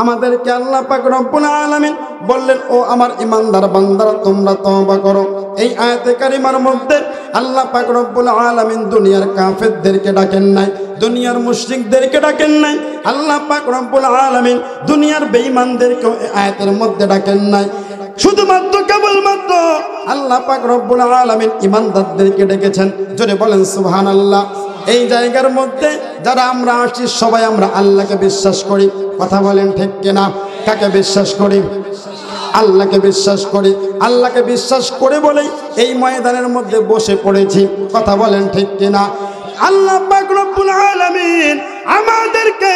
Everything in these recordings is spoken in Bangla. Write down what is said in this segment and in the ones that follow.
আমাদেরকে আল্লাহ পাক রব্বুল আলামিন বললেন, ও আমার ঈমানদার বান্দারা তোমরা তওবা করো। এই আয়াতে কারিমার মধ্যে আল্লাহ পাক রব্বুল আলামিন দুনিয়ার কাফেরদেরকে ডাকেন নাই, দুনিয়ার মুশরিকদেরকে ডাকেন নাই। আল্লাহ পাক রব্বুল আলামিন দুনিয়ার বেঈমানদেরকে আয়াতের মধ্যে ডাকেন নাই। শুধুমাত্র কেবলমাত্র আল্লাহ পাক রব্বুল আলামিন ঈমানদারদেরকে ডেকেছেন। জোরে বলেন সুবহানাল্লাহ। এই জায়গার মধ্যে যারা আমরা আসছি সবাই আমরা আল্লাহকে বিশ্বাস করি। কথা বলেন ঠিক কিনা? কাকে বিশ্বাস করি? আল্লাহকে বিশ্বাস করি। আল্লাহকে বিশ্বাস করে বলেই এই ময়দানের মধ্যে বসে পড়েছি। কথা বলেন ঠিক কিনা? আল্লাহ পাক রব্বুল আলামিন আমাদেরকে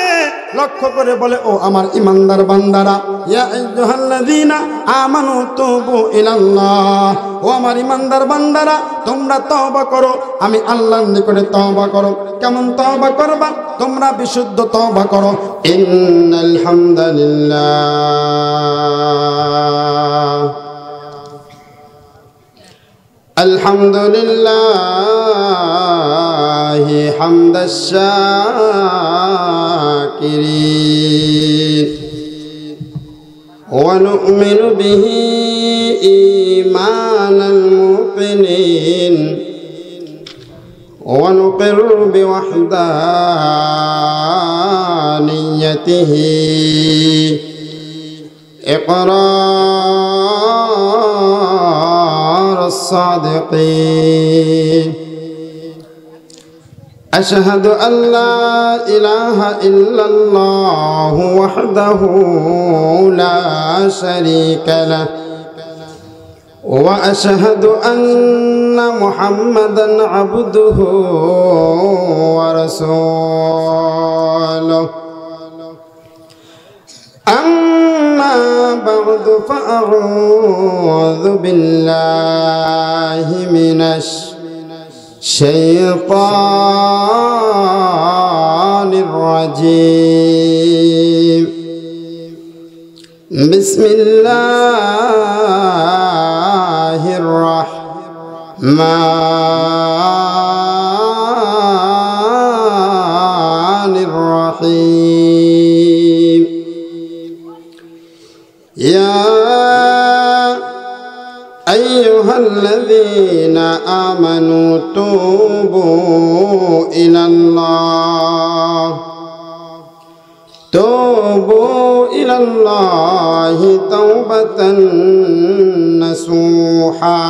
লক্ষ্য করে বলে, ও আমার ঈমানদার বান্দারা, ইয়া আইয়ুহাল্লাযীনা আমানু তুবু ইলাল্লাহ, ও আমার ঈমানদার বান্দারা তোমরা তওবা করো, আমি আল্লাহর নিকটে তওবা করো। কেমন তওবা করবা? তোমরা বিশুদ্ধ তওবা করো। ইন্নাল হামদালিল্লাহ, আলহামদুলিল্লাহি হামদাশ শাকিরিন ওয়া নু'মিনু বিহি ঈমানাল মুকিনিন ওয়া নুকিরু বিওয়াহদানিয়্যাতিহি ইকরার الصادقين أشهد أن لا إله إلا الله وحده لا شريك له وأشهد أن محمدا عبده ورسوله أما بعد فأعوذ بالله من الشيطان الرجيم بسم الله الرحمن الرحيم يا أيها الذين آمنوا توبوا إلى الله توبة نصوحا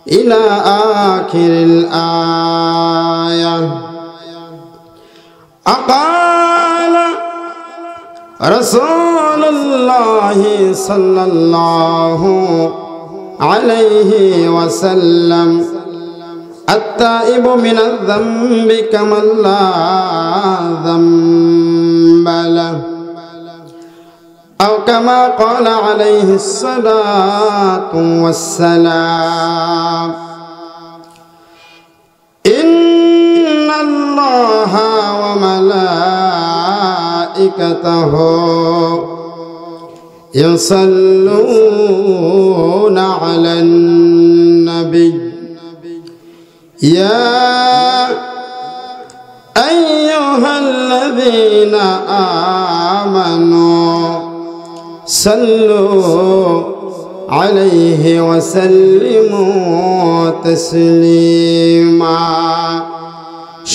إلى آخر الآية. أقال رسول الله صلى الله عليه وسلم التائب من الذنب كمن لا ذنب له أو كما قال عليه الصلاة والسلام. إن الله وملائكته يصلون على النبي يا أيها الذين آمنوا صلوا عليه وسلموا تسليما.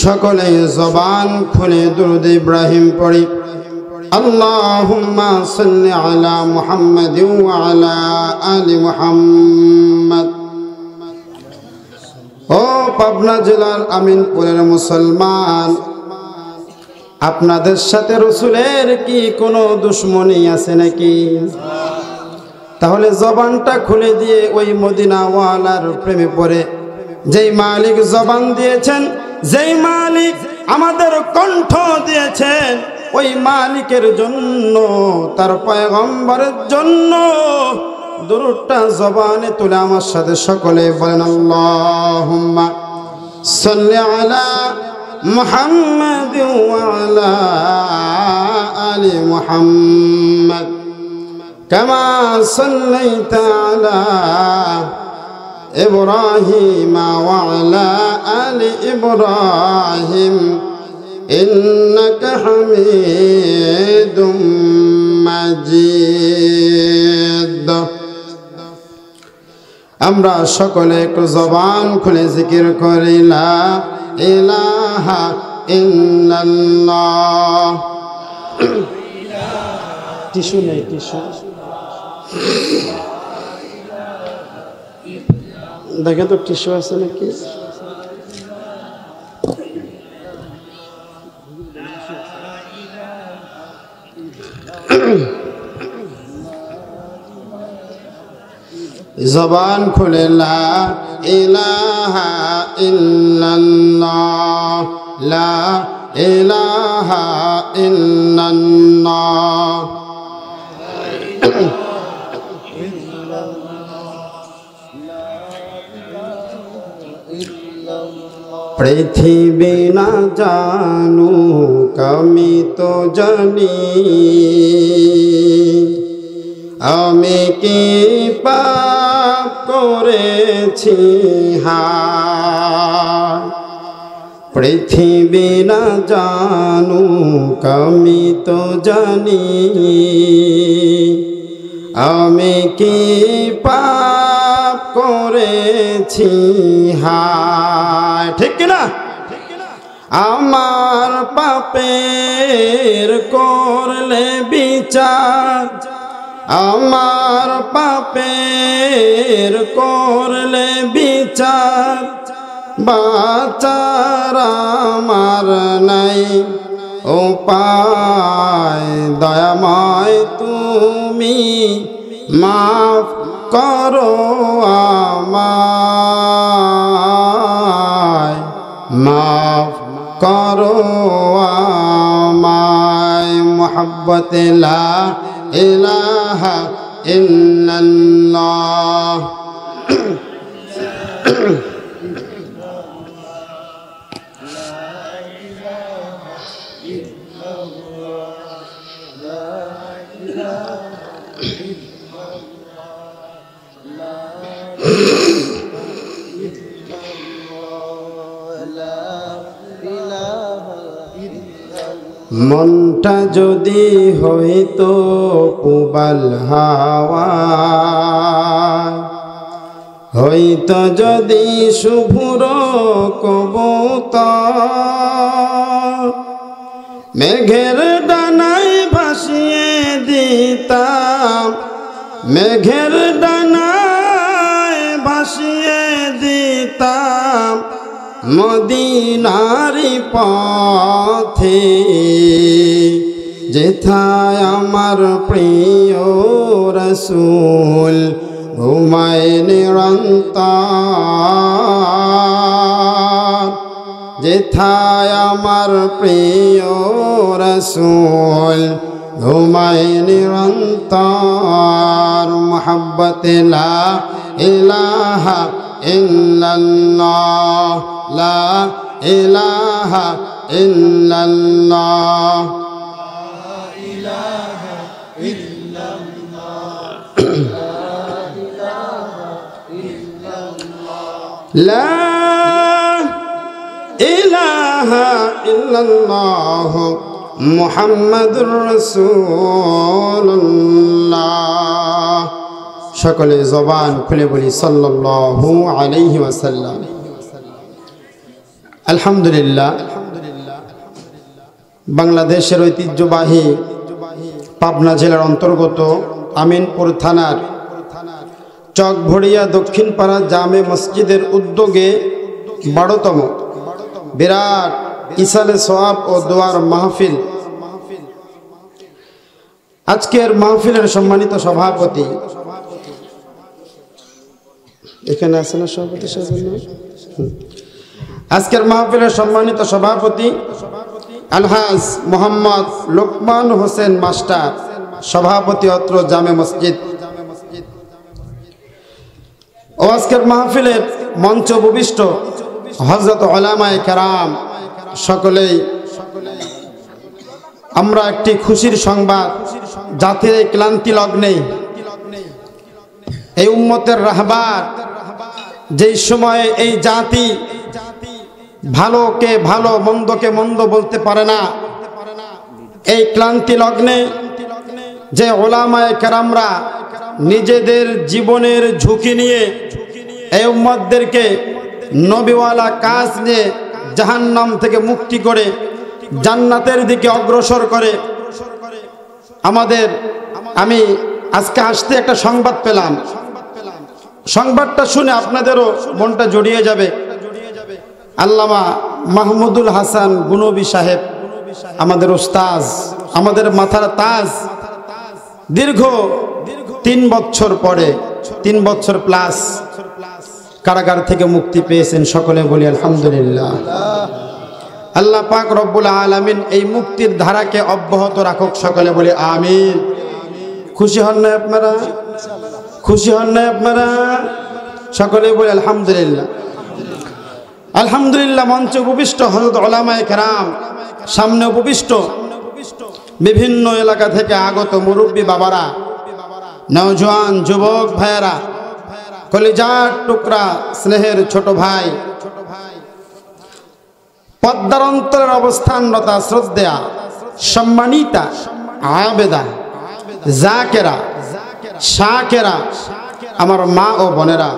সকলেই জবান খুলে দুরূদ ইব্রাহিম পড়ি। আল্লাহুম্মা সাল্লি আলা মুহাম্মাদিন ওয়া আলা আলি মুহাম্মাদ। ও পাবনা জেলার আমিনপুরের মুসলমান, আপনাদের সাথে রসুলের কি কোনো দুশ্মনী আছে নাকি? তাহলে জবানটা খুলে দিয়ে ওই মদিনাওয়ালার প্রেমে পড়ে, যেই মালিক জবান দিয়েছেন, যেই মালিক আমাদের কণ্ঠ দিয়েছেন, ওই মালিকের জন্য, তার পয়গম্বরের জন্য দুরূদটা জবানে তুলে আমার সাথে সকলে বলেন আল্লাহুম্মা সাল্লি আলা মুহাম্মাদিন ওয়া আলা আলি মুহাম্মাদ কামা সাল্লাইতা আলা ইব্রাহিম ওয়া আলা আলি ইব্রাহিম ইন্নাকা হামিদুম হামিদুম মাজিদ। আমরা সকলে একটু জবান খুলে জিকির করি লা ইলাহা ইল্লাল্লাহ। টিস্যু নেই, টিস্যু দেখে তো টিস্যু আছে নাকি? জবান খুলে লা ইলাহা ইল্লাল্লাহ, লা ইলাহা ইল্লাল্লাহ। পৃথিবী না জানুক আমি তো জানি, আমি কি পাপ করেছি হায়। পৃথিবী না জানুক আমি তো জানি, আমি কি পাপ করেছি হায়। ঠিক না? আমার পাপের করলে বিচার, আমার পাপের করলে বিচার, বাঁচার আমার নাই উপায়। দয়াময় তুমি মাফ করো আমায়, মাফ করো আমায়। মুহাব্বতে লা ইলাহা ইল্লাল্লাহ। মনটা যদি হইতো পুবাল হাওয়া, হইতো যদি শুভ্র কবুতর, মেঘের ডানায় ভাসিয়ে দিতাম, মেঘের ডানায় ভাসিয়ে দিতাম মদিনারি পথে। যেথায় আমার প্রিয় রাসূল ঘুমায় নিরন্তর, যেথায় আমার প্রিয় রাসূল ঘুমায় নিরন্তর। মুহাব্বতে লা ইলাহা ইল্লাল্লাহ, লা ইলাহা ইল্লাল্লাহ। লা ইলাহা ইল্লাল্লাহ মুহাম্মাদুর রাসূলুল্লাহ। সকলে জবান খুলে বলি সাল্লাল্লাহু আলাইহি ওয়াসাল্লাম। আলহামদুলিল্লাহ, বাংলাদেশের ঐতিহ্যবাহী পাবনা জেলার অন্তর্গত আমিনপুর থানার চকভড়িয়া দক্ষিণপাড়া জামে মসজিদের উদ্যোগে 12তম বিরাট ইসালে সওয়াব ও দোয়ার মাহফিল। আজকের মাহফিলের সম্মানিত সভাপতি এখানে আছেন না? সভাপতি সাহেব, আজকের মাহফিলের সম্মানিত সভাপতি আলহাজ মোহাম্মদ লোকমান হোসেন মাস্টার, সভাপতি অত্র জামে মসজিদ। ও আজকের মাহফিলের মঞ্চ উপবিষ্ট হযরত উলামায়ে কেরাম সকলেই। আমরা একটি খুশির সংবাদ, জাতির এই ক্লান্তি লগ্নে এই উম্মতের রাহবার, যেই সময়ে এই জাতি ভালোকে ভালো মন্দকে মন্দ বলতে পারে না, এই ক্লান্তি লগ্নে যে ওলামায়ে কেরামরা নিজেদের জীবনের ঝুঁকি নিয়ে এই উম্মতদেরকে নবীওয়ালা কাজ নিয়ে জাহান্নাম থেকে মুক্তি করে জান্নাতের দিকে অগ্রসর করে, আমি আজকে আসতে একটা সংবাদ পেলাম, সংবাদটা শুনে আপনাদেরও মনটা জড়িয়ে যাবে। আল্লামা মাহমুদুল হাসান গুনবী সাহেব, আমাদের উস্তাজ, আমাদের মাথার তাজ, দীর্ঘ 3 বছর পরে, 3 বছর প্লাস কারাগার থেকে মুক্তি পেয়েছেন। সকলে বলি আলহামদুলিল্লাহ। আল্লাহ পাক রব্বুল আলামিন এই মুক্তির ধারাকে অব্যাহত রাখুক। সকলে বলি আমিন। খুশি হন না আপনারা? খুশি হন না আপনারা? সকলে বলি আলহামদুলিল্লাহ। আলহামদুলিল্লাহ। মঞ্চে উপবিষ্ট হযরত উলামায়ে কেরাম, সামনে উপবিষ্ট বিভিন্ন এলাকা থেকে আগত মুরব্বী বাবারা, নওজোয়ান যুবক ভাইয়েরা, কলিজার টুকরা স্নেহের ছোট ভাই, পদ্মার অন্তরের অবস্থানরতা শ্রদ্ধেয়া সম্মানিতা আবেদা জাকেরা শাকেরা আমার মা ও বোনেরা,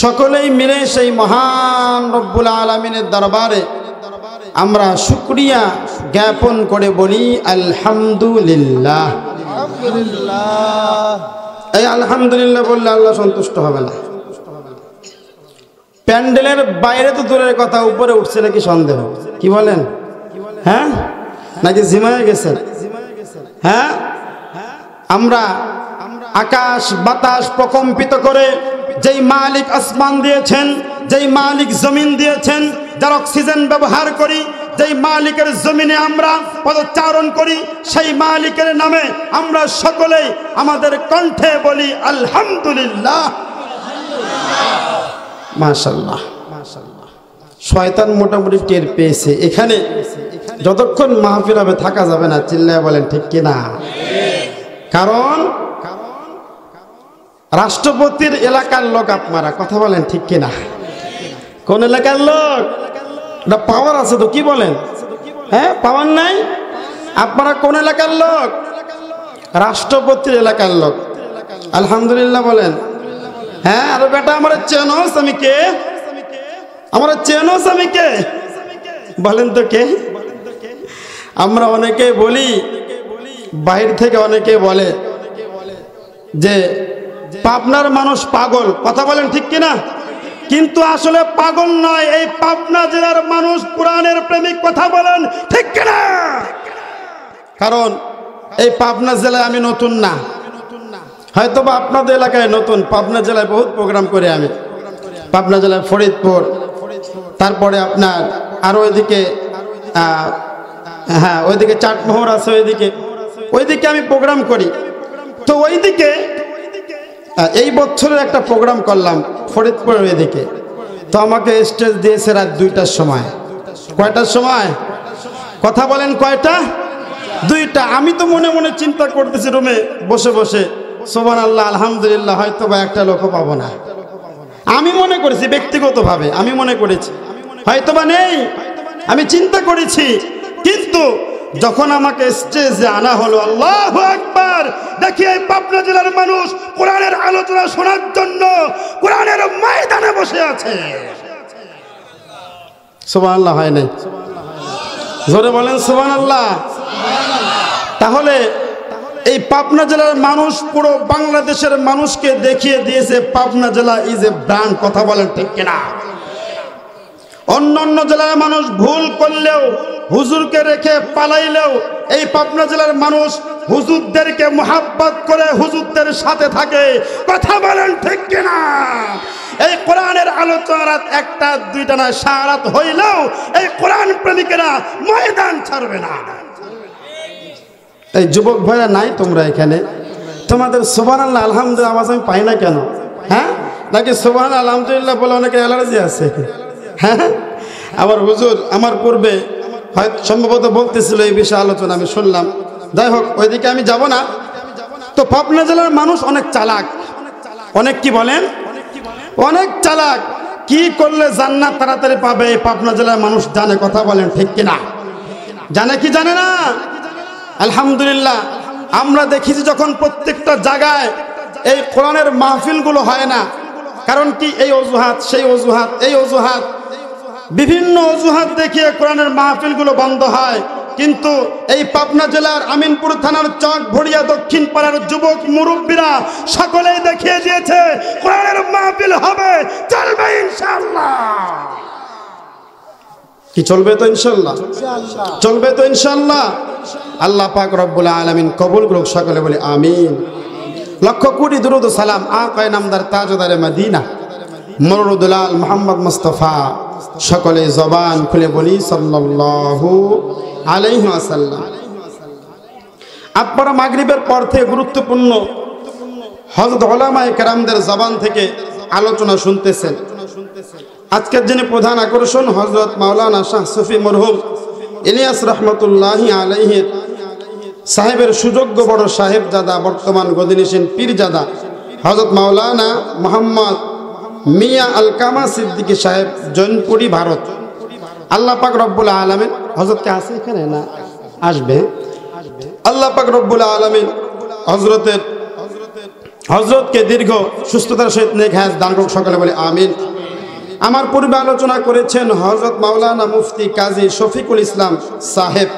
সকলেই মিলে সেই মহান রব্বুল আলামিনের দরবারে আমরা শুকরিয়া জ্ঞাপন করে বলি আলহামদুলিল্লাহ। এই আলহামদুলিল্লাহ বললে আল্লাহ সন্তুষ্ট হবে না। প্যান্ডেলের বাইরে তো দূরের কথা, উপরে উঠছে নাকি সন্দেহ। কি বলেন? হ্যাঁ, নাকি জিমায় গেছেন? হ্যাঁ, আমরা আকাশ বাতাস প্রকম্পিত করে যেই মালিক আসমান দিয়েছেন, যেই মালিক জমিন দিয়েছেন, যার অক্সিজেন ব্যবহার করি, যেই মালিকের জমিনে আমরা পদচারণ করি, সেই মালিকের নামে আমরা সকলেই আমাদের কণ্ঠে বলি আলহামদুলিল্লাহ। মাশাআল্লাহ মাশাআল্লাহ। শয়তান মোটামুটি টের পেয়েছে, এখানে যতক্ষণ মাহফিল হবে থাকা যাবে না। চিল্লায় বলেন ঠিক কিনা? কারণ রাষ্ট্রপতির এলাকার লোক আপনারা, কথা বলেন ঠিক কিনা? কোন এলাকার লোক? না পাওয়ার আছে তো, কি বলেন? হ্যাঁ, পাওয়ার নাই? আপনারা কোন এলাকার লোক? রাষ্ট্রপতির এলাকার লোক। আলহামদুলিল্লাহ বলেন। হ্যাঁ, আরে বেটা আমার চেনোস আমি কে? আমার চেনোস আমি কে? বলেন তো কে? আমরা অনেকে বলি, বাহির থেকে অনেকে বলে যে পাবনার মানুষ পাগল, কথা বলেন ঠিক কিনা? কিন্তু আসলে পাগল নয়, এই পাবনা জেলার মানুষ কোরআনের প্রেমিক, কথা বলেন ঠিক কিনা? কারণ এই পাবনা জেলায় আমি নতুন না, হয়তো বা আপনাদের এলাকায় নতুন। পাবনা জেলায় বহুত প্রোগ্রাম করে আমি। পাবনা জেলায় ফরিদপুর, তারপরে আপনার আরো ওইদিকে, হ্যাঁ ওইদিকে চাটমোহর আছে, ওইদিকে আমি প্রোগ্রাম করি। তো ওইদিকে এই বছরের একটা প্রোগ্রাম করলাম ফরিদপুরের ওইদিকে। তো আমাকে স্টেজ দিয়েছে রাত 2টার সময়। কয়টার সময়? কথা বলেন কয়টা? 2টা। আমি তো মনে মনে চিন্তা করতেছি রুমে বসে বসে, সুবহানাল্লাহ আলহামদুলিল্লাহ, হয়তো বা একটা লোকও পাবো না। আমি মনে করেছি, ব্যক্তিগতভাবে আমি মনে করেছি হয়তো বা নেই, আমি চিন্তা করেছি। কিন্তু যখন আমাকে স্টেজে আনা হলো, আল্লাহু আকবার, দেখি এই পাবনা জেলার মানুষ কোরআনের আলোচনা শোনার জন্য কোরআনের ময়দানে বসে আছে। সুবহানাল্লাহ হয় নাই? জোরে বলেন সুবহানাল্লাহ। তাহলে এই পাবনা জেলার মানুষ পুরো বাংলাদেশের মানুষকে দেখিয়ে দিয়েছে পাবনা জেলা ইজ এ ব্র্যান্ড, কথা বলেন ঠিক কিনা? অন্য জেলার মানুষ ভুল করলেও, হুজুরকে রেখে পালাইলেও, এই পাবনা জেলার মানুষ হুজুরদেরকে মোহাব্বত করে হুজুরদের সাথে থাকে, কথা বলেন ঠিক কিনা? এই কোরআনের আলোচনা রাত 1টা 2টা না, সারা রাত হইলেও এই কোরআন প্রেমিকেরা ময়দান ছাড়বে না। এই যুবক ভাইরা নাই তোমরা এখানে? তোমাদের সুবহানাল্লাহ আলহামদুলিল্লাহ আওয়াজ আমি পাই না কেন? হ্যাঁ, নাকি সুবহানাল্লাহ আলহামদুলিল্লাহ বলে অনেকের অ্যালার্জি আছে? হ্যাঁ, আমার হুজুর আমার পূর্বে হয়তো সম্ভবত বলতেছিল এই বিষয়ে আলোচনা, আমি শুনলাম। যাই হোক, ওইদিকে আমি যাব না। তো পাবনা জেলার মানুষ অনেক চালাক, অনেক, কি বলেন, অনেক চালাক। কি করলে জান্নাত তাড়াতাড়ি পাবে এই পাবনা জেলার মানুষ জানে, কথা বলেন ঠিক কিনা? জানে কি জানে না? আলহামদুলিল্লাহ আমরা দেখেছি যখন প্রত্যেকটা জায়গায় এই কোরআনের মাহফিলগুলো হয় না, কারণ কি এই অজুহাত সেই অজুহাত এই অজুহাত, বিভিন্ন অজুহাত দেখিয়ে কোরআনের মাহফিলগুলো বন্ধ হয়। কিন্তু এই পাবনা জেলার আমিনপুর থানার চক ভড়িয়া দক্ষিণ পাড়ার যুবক মুরব্বীরা সকলেই দেখিয়ে দিয়েছে কোরআনের মাহফিল হবে, চলবে ইনশাআল্লাহ। কি চলবে তো ইনশাআল্লাহ? চলবে তো ইনশাআল্লাহ। আল্লাহ পাক রব্বুল আলামিন কবুল করুক, সকলে বলি আমিন। লক্ষ কোটি দুরুদ ও সালাম আকায়ে নামদার তাজদারে মদিনা মরুদুলাল মুহাম্মদ মুস্তাফা, সকলে জবান খুলে বলি সাল্লাল্লাহু আলাইহি ওয়াসাল্লাম। আপনারা মাগরিবের পর থেকে গুরুত্বপূর্ণ হযরত উলামায়ে কেরামদের জবান থেকে আলোচনা শুনতেছেন। আজকের যিনি প্রধান আকর্ষণ হযরত মাওলানা শাহ সুফি মরহুম ইলিয়াস রহমতুল্লাহি আলাইহি সাহেবের সুযোগ্য বড় সাহেবজাদা, বর্তমান গদিনিসীন পীরজাদা হযরত মাওলানা মোহাম্মদ মিয়া আলকামা সিদ্দিকী সাহেব, জৈনপুরি, ভারত। আল্লাহ পাক রব্বুল আলামিন হযরতকে আছে এখানে না আসবে, আল্লাহ পাক রব্বুল আলামিন হযরতকে দীর্ঘ সুস্থতার সহিত নেক হায়াত দান করুক, সকলে বলে আমিন। আমার পূর্বে আলোচনা করেছেন হযরত মাওলানা মুফতি কাজী শফিকুল ইসলাম সাহেব,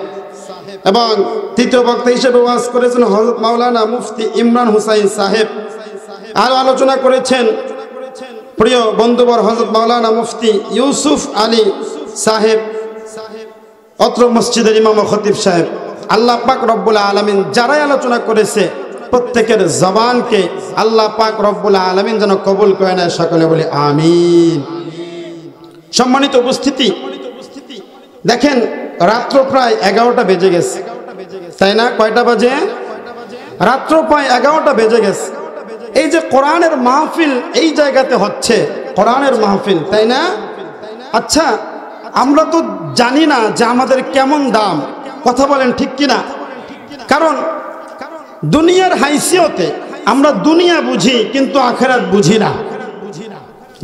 এবং তৃতীয় বক্তা হিসেবে ওয়াজ করেছেন হযরত মাওলানা মুফতি ইমরান হুসাইন সাহেব। আরো আলোচনা করেছেন প্রিয় বন্ধুবর হযরত মাওলানা মুফতি ইউসুফ আলী সাহেব, অত্র মসজিদের ইমাম ও খতিব সাহেব। আল্লাহ পাক রব্বুল আলামিন যারাই আলোচনা করেছে প্রত্যেকের জবানকে আল্লাহ পাক রব্বুল আলামিন যেন কবুল করে নেয়, সকলে বলি আমিন। সম্মানিত উপস্থিতি, দেখেন রাত্র প্রায় 11টা বেজে গেছে, তাই না? কয়টা বাজে? রাত্র প্রায় 11টা বেজে গেছে। এই যে কোরআনের মাহফিল এই জায়গাতে হচ্ছে, কোরআনের মাহফিল, তাই না? আচ্ছা, আমরা তো জানি না যে আমাদের কেমন দাম, কথা বলেন ঠিক কিনা? কারণ দুনিয়ার হাইসিয়তে আমরা দুনিয়া বুঝি কিন্তু আখিরাত বুঝি না।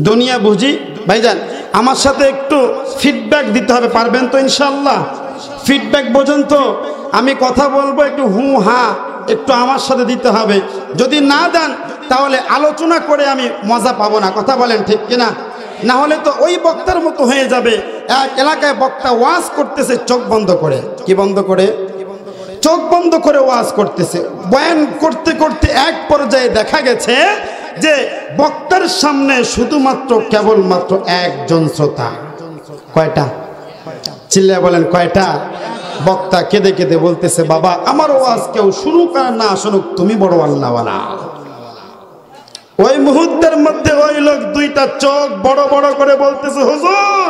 দুনিয়া বুঝি, ভাইজান আমার সাথে একটু ফিডব্যাক দিতে হবে, পারবেন তো ইনশাআল্লাহ? ফিডব্যাক বোঝেন তো? আমি কথা বলবো, একটু হু হা একটু আমার সাথে দিতে হবে। যদি না দেন তাহলে আলোচনা করে আমি মজা পাবো না, কথা বলেন ঠিক কিনা? না হলে তো ওই বক্তার মতো হয়ে যাবে। এক এলাকায় বক্তা ওয়াজ করতেছে চোখ বন্ধ করে, কি বন্ধ করে? চোখ বন্ধ করে ওয়াজ করতেছে। বয়ান করতে করতে এক পর্যায়ে দেখা গেছে যে বক্তার সামনে শুধুমাত্র কেবলমাত্র একজন শ্রোতা। কয়টা? চিল্লায় বলেন কয়টা? বক্তা কেঁদে কেঁদে বলতেছে, বাবা আমার ওয়াজ কেউ শুনুক আর না শুনুক, তুমি বড় আল্লাহওয়ালা। ওই মুহূর্তের মধ্যে ওই লোক দুইটা চোখ বড় বড় করে বলতেছে, হুজুর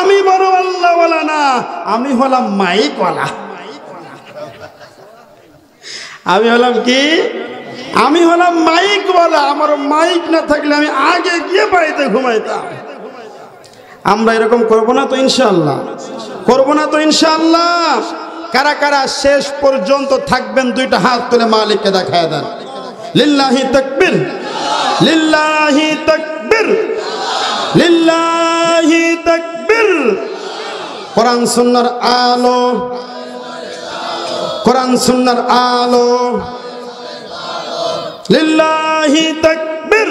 আমি বড় আল্লাহওয়ালা না, আমি হলাম মাইকওয়ালা। আমি হলাম কি? আমি হলাম মাইকওয়ালা। আমার মাইক না থাকলে আমি আগে গিয়ে বাড়িতে ঘুমাইতাম। আমরা এরকম করবো না তো ইনশাআল্লাহ? করবো না তো ইনশাআল্লাহ? কারা কারা শেষ পর্যন্ত থাকবেন দুইটা হাত তুলে মালিককে দেখায় দেন। লিল্লাহি তাকবীর, লিল্লাহি তাকবীর, লিল্লাহি তাকবীর। কোরআন সুন্নাহর আলো, কোরআন সুন্নাহর আলো, লিল্লাহি তাকবীর।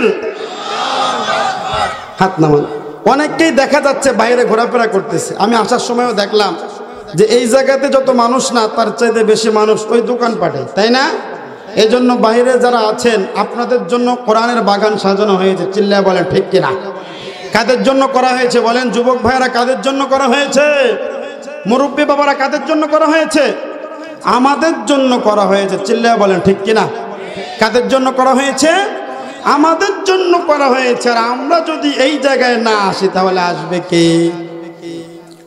হাত নামান। অনেককেই দেখা যাচ্ছে বাইরে ঘোরাফেরা করতেছে। আমি আসার সময়ও দেখলাম যে এই জায়গাতে যত মানুষ না তার চাইতে বেশি মানুষ ওই দোকানপাটে, তাই না? এই জন্য বাইরে যারা আছেন আপনাদের জন্য কোরআনের বাগান সাজানো হয়েছে, চিল্লায় বলেন ঠিক কিনা? কাদের জন্য করা হয়েছে বলেন? যুবক ভাইয়েরা কাদের জন্য করা হয়েছে? মুরব্বী বাবারা কাদের জন্য করা হয়েছে? আমাদের জন্য করা হয়েছে, চিল্লায় বলেন ঠিক কিনা? কাদের জন্য করা হয়েছে? আমাদের জন্য করা হয়েছে। আর আমরা যদি এই জায়গায় না আসি তাহলে আসবে কে?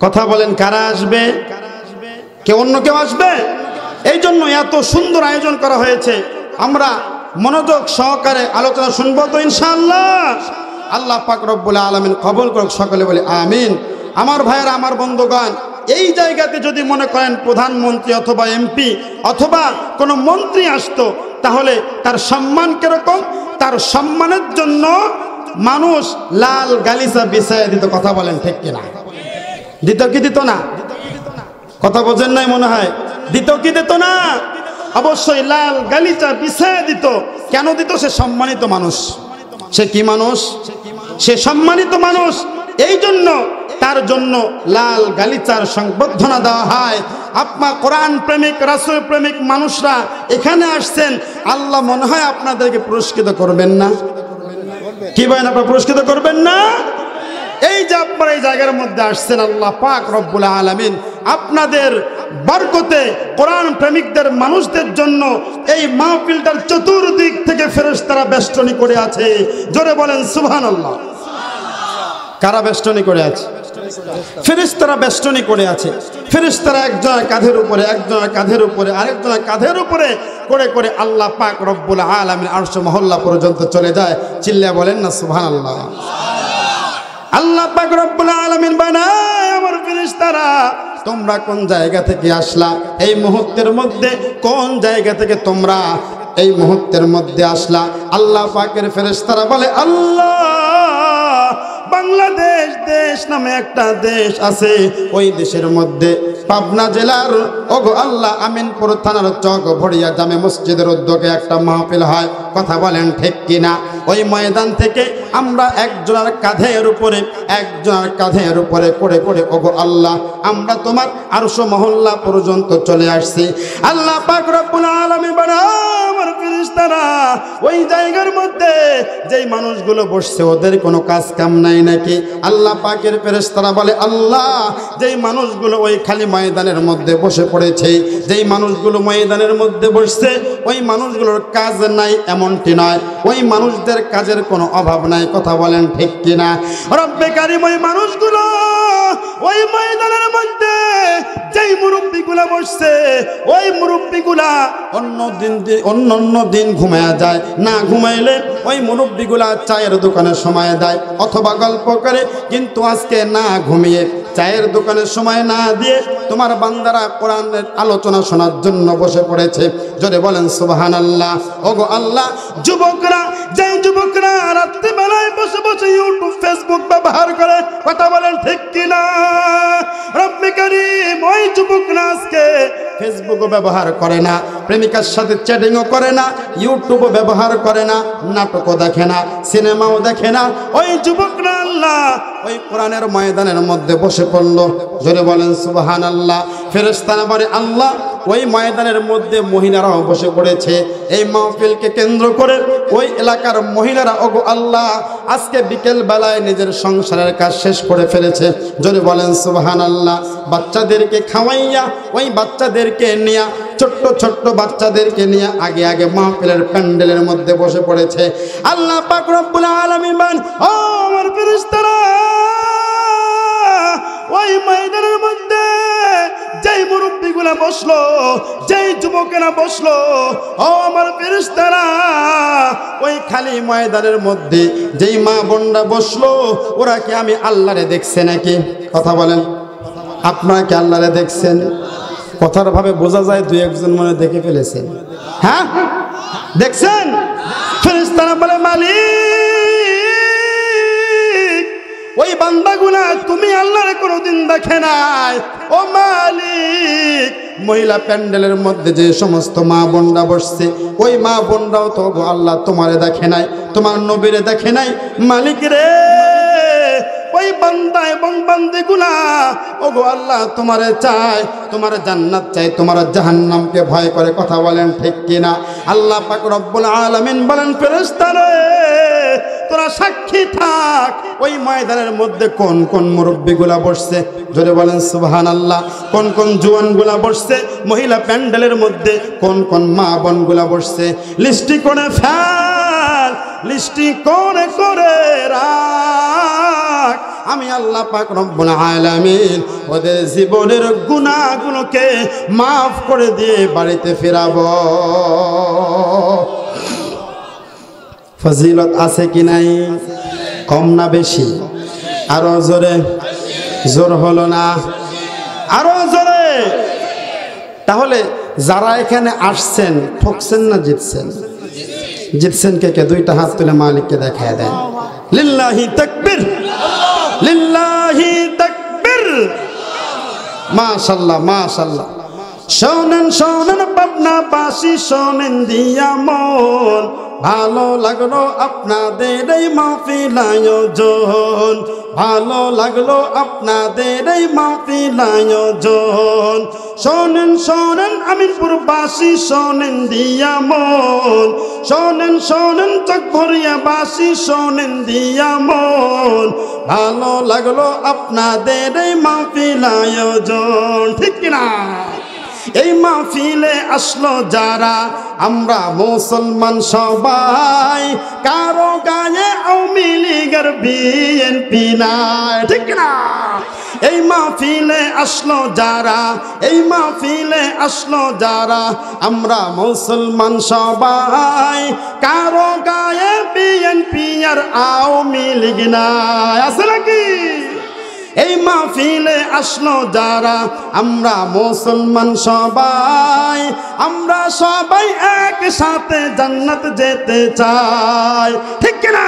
কথা বলেন, কারা আসবে? কে? অন্য কেউ আসবে? এই জন্য এত সুন্দর আয়োজন করা হয়েছে। আমরা মনোযোগ সহকারে আলোচনা শুনবো তো ইনশাআল্লাহ? আল্লাহ পাক রব্বুল আলামিন কবুল করুক, সকলে বলে আমিন। আমার ভাইয়েরা, আমার বন্ধুগণ, এই জায়গাতে যদি মনে করেন প্রধানমন্ত্রী অথবা এমপি অথবা কোনো মন্ত্রী আসতো তাহলে তার সম্মান কিরকম? তার সম্মানের জন্য মানুষ লাল গালিচা বিছায় দিত, কথা বলেন ঠিক কিনা? দিত কি দিত না? কথা বোঝেন নাই মনে হয়? দিত কি দিত না? অবশ্যই লাল গালিচা বিছায় দিত। কেন দিত? সে সম্মানিত মানুষ। সে কি মানুষ? সে সম্মানিত মানুষ। এই জন্য তার জন্য লাল গালিচার সংবর্ধনা দেওয়া হয়। আপনার কোরআন প্রেমিক রাসূল প্রেমিক মানুষরা এখানে আসছেন, আল্লাহ মনে হয় আপনাদেরকে পুরস্কৃত করবেন না? কি বলেন, আপনারা পুরস্কৃত করবেন না? এই যে আপনারা এই জায়গার মধ্যে আসছেন, আল্লাহ পাক রব্বুল আলামিন আপনাদের বরকতে কোরআন প্রেমিকদের মানুষদের জন্য এই মাহফিলটার চতুর্দিক থেকে ফেরেশতারা বেষ্টনী করে আছে। জোরে বলেন সুবহানাল্লাহ। কারা বেষ্টনী করে আছে? ফেরেশতারা বেষ্টনী করে আছে। ফেরেশতারা একজনের কাঁধের উপরে, একজনের কাঁধের উপরে, আরেকজনের কাঁধের উপরে করে করে আল্লাহ পাক রব্বুল আলামিন আরশ মহল্লা পর্যন্ত চলে যায়। চিল্লা বলেন না সুবহানাল্লাহ। আল্লাহ পাক রব্বুল আলামিন বানায় আমার ফেরেশতারা, তোমরা কোন জায়গা থেকে আসলা? এই মুহূর্তের মধ্যে কোন জায়গা থেকে তোমরা এই মুহূর্তের মধ্যে আসলা? আল্লাহ পাকের ফেরেশতারা বলে, আল্লাহ বাংলাদেশ দেশ নামে একটা দেশ আছে, ওই দেশের মধ্যে পাবনা জেলার ওগো আল্লাহ আমিনপুর থানার চক ভড়িয়া জামে মসজিদের উদ্যোগে একটা মাহফিল হয়। কথা বলেন ঠিক কিনা? ওই ময়দান থেকে আমরা একজনের কাঁধের উপরে একজনের কাঁধের উপরে করে করে ওগো আল্লাহ আমরা তোমার আরশ মহল্লা পর্যন্ত চলে আসছি। আল্লাহ পাক রব্বুল আলামিন বানায় আমার ফেরেশতারা ওই জায়গার মধ্যে যেই মানুষগুলো বসছে ওদের কোনো কাজ কাম নাই নাকি? আল্লাহ পাকের ফেরেশতারা বলে, আল্লাহ যেই মানুষগুলো ওই খালি ময়দানের মধ্যে বসে পড়েছে, যেই মানুষগুলো ময়দানের মধ্যে বসছে ওই মানুষগুলোর কাজ নাই এমনটি নয়, ওই মানুষদের কাজের কোনো অভাব নাই। কথা বলেন ঠিক কিনা? রব্বে কারীম ওই মানুষগুলো ওই ময়দানের মধ্যে যেই মুরব্বিগুলা বসছে ওই মুরব্বিগুলা অন্য দিন ঘুমায়া যায়, না ঘুমাইলে ওই মুরব্বিগুলা চায়ের দোকানে সময় দেয় অথবা গল্প করে, কিন্তু আজকে না ঘুমিয়ে চায়ের দোকানের সময় না দিয়ে তোমার বান্দারা কোরআনের আলোচনা শোনার জন্য বসে পড়েছে। জোরে বলেন সুবহানাল্লাহ। ওগো আল্লাহ যুবকরা, যেই যুবকরা রাত্রিবেলায় বসে বসে ইউটিউব ফেসবুক ব্যবহার করে, কথা বলেন ঠিক কিনা? রব্বে কারীম ওই যুবকরা আজকে ফেসবুকও ব্যবহার করে না, প্রেমিকার সাথে চ্যাটিংও করে না, ইউটিউবও ব্যবহার করে না, নাটকও দেখে না, সিনেমাও দেখে না, ওই যুবকরা আল্লাহ ওই কোরআনের ময়দানের মধ্যে বসে পড়ল। জোরে বলেন সুবহানাল্লাহ। ফেরেশতারা বলে, আল্লাহ ওই ময়দানের মধ্যে মহিলারাও বসে পড়েছে। এই মাহফিলকে কেন্দ্র করে ওই এলাকার মহিলারা ওগো আল্লাহ আজকে বিকেল বেলায় নিজের সংসারের কাজ শেষ করে ফেলেছে। জোরে বলেন সুবহানাল্লাহ। বাচ্চাদেরকে খাওয়াইয়া ওই বাচ্চাদেরকে নিয়ে, ছোট্ট ছোট্ট বাচ্চাদেরকে নিয়ে আগে আগে মাহফিলের প্যান্ডেলের মধ্যে বসে পড়েছে। আল্লাহ পাক রব্বুল আলামিন বলেন, ও আমার ফেরেশতারা ওই ময়দানের মধ্যে যেই মুরব্বিগুলা বসলো, যেই যুবকেরা বসলো, ও আমার ফেরেশতারা ওই খালি ময়দানের মধ্যে যেই মা বোনরা বসলো, ওরা কি আমি আল্লাহরে দেখছে নাকি? কথা বলেন, আপনারা কি আল্লাহরে দেখছেন? কথার ভাবে বোঝা যায় দুই একজন মনে দেখে ফেলেছেন। হ্যাঁ দেখছেন? ফেরেশতারা বলে, মালিক ওই বান্দাগুলা তুমি আল্লাহরে কোনোদিন দেখে নাই। ও মালিক মহিলা প্যান্ডেলের মধ্যে যে সমস্ত মা বোনরা বসছে ওই মা বোনরাও তো আল্লাহ তোমারে দেখে নাই, তোমার নবীরে দেখে নাই। মালিক রে ওই বান্দা এবং বান্দিগুলা ওগো আল্লাহ তোমারে চায়, তোমার জান্নাত চাই, তোমার জাহান্নামকে ভয় করে। কথা বলেন ঠিক কিনা? আল্লাহ পাক রব্বুল আলামিন বলেন, ফেরেশতারা তোরা সাক্ষী থাক ওই ময়দানের মধ্যে কোন কোন মুরব্বিগুলা বসছে। জোরে বলেন সুবহানাল্লাহ। কোন কোন জুয়ানগুলা বসছে মহিলা প্যান্ডেলের মধ্যে, কোন কোন মা বোনগুলা বসছে। লিস্টি করে ফেল, লিস্টি করে করে রাখ। আমি আল্লাহ পাক রব্বুল আলামিন ওদের জীবনের গুনাহগুলোকে মাফ করে দিয়ে বাড়িতে ফেরাবো। ফজিলত আছে কি নাই? কম না বেশি? আরো জোরে? জোর হলো না? আরো জোরে? তাহলে যারা এখানে আসছেন ঠকছেন না জিতছেন? জিতছেন কে কে? দুইটা হাত তুলে মালিককে দেখায় দেন। লিল্লাহি তাকবীর, লিল্লাহি তাকবীর। মাশাআল্লাহ মাশাআল্লাহ। শোনেন শোনেন পাবনাবাসী শোনেন দিয়া মন, ভালো লাগলো আপনাদের এই মাহফিল আয়োজন, ভালো লাগলো আপনাদের এই মাহফিল আয়োজন। শোনেন শোনেন আমিনপুরবাসী শোনেন দিয়া মন, শোনেন শোনেন চকভরিয়াবাসী শোনেন দিয়া মন, ভালো লাগলো আপনাদের এই মাহফিল আয়োজন। ঠিক কিনা? এই মাহফিলে আসলো যারা আমরা মুসলমান সবাই, কারো গায়ে আওয়ামী লীগের বিএনপি নাই। ঠিক না? এই মাহফিলে আসলো যারা, এই মাহফিলে আসলো যারা আমরা মুসলমান সবাই, কারো গায়ে বিএনপি আর আওয়ামী লীগ নাই। আছে নাকি? এই মাহফিলে আসলো যারা আমরা মুসলমান সবাই, আমরা সবাই একসাথে জান্নাত যেতে চাই। ঠিক কিনা?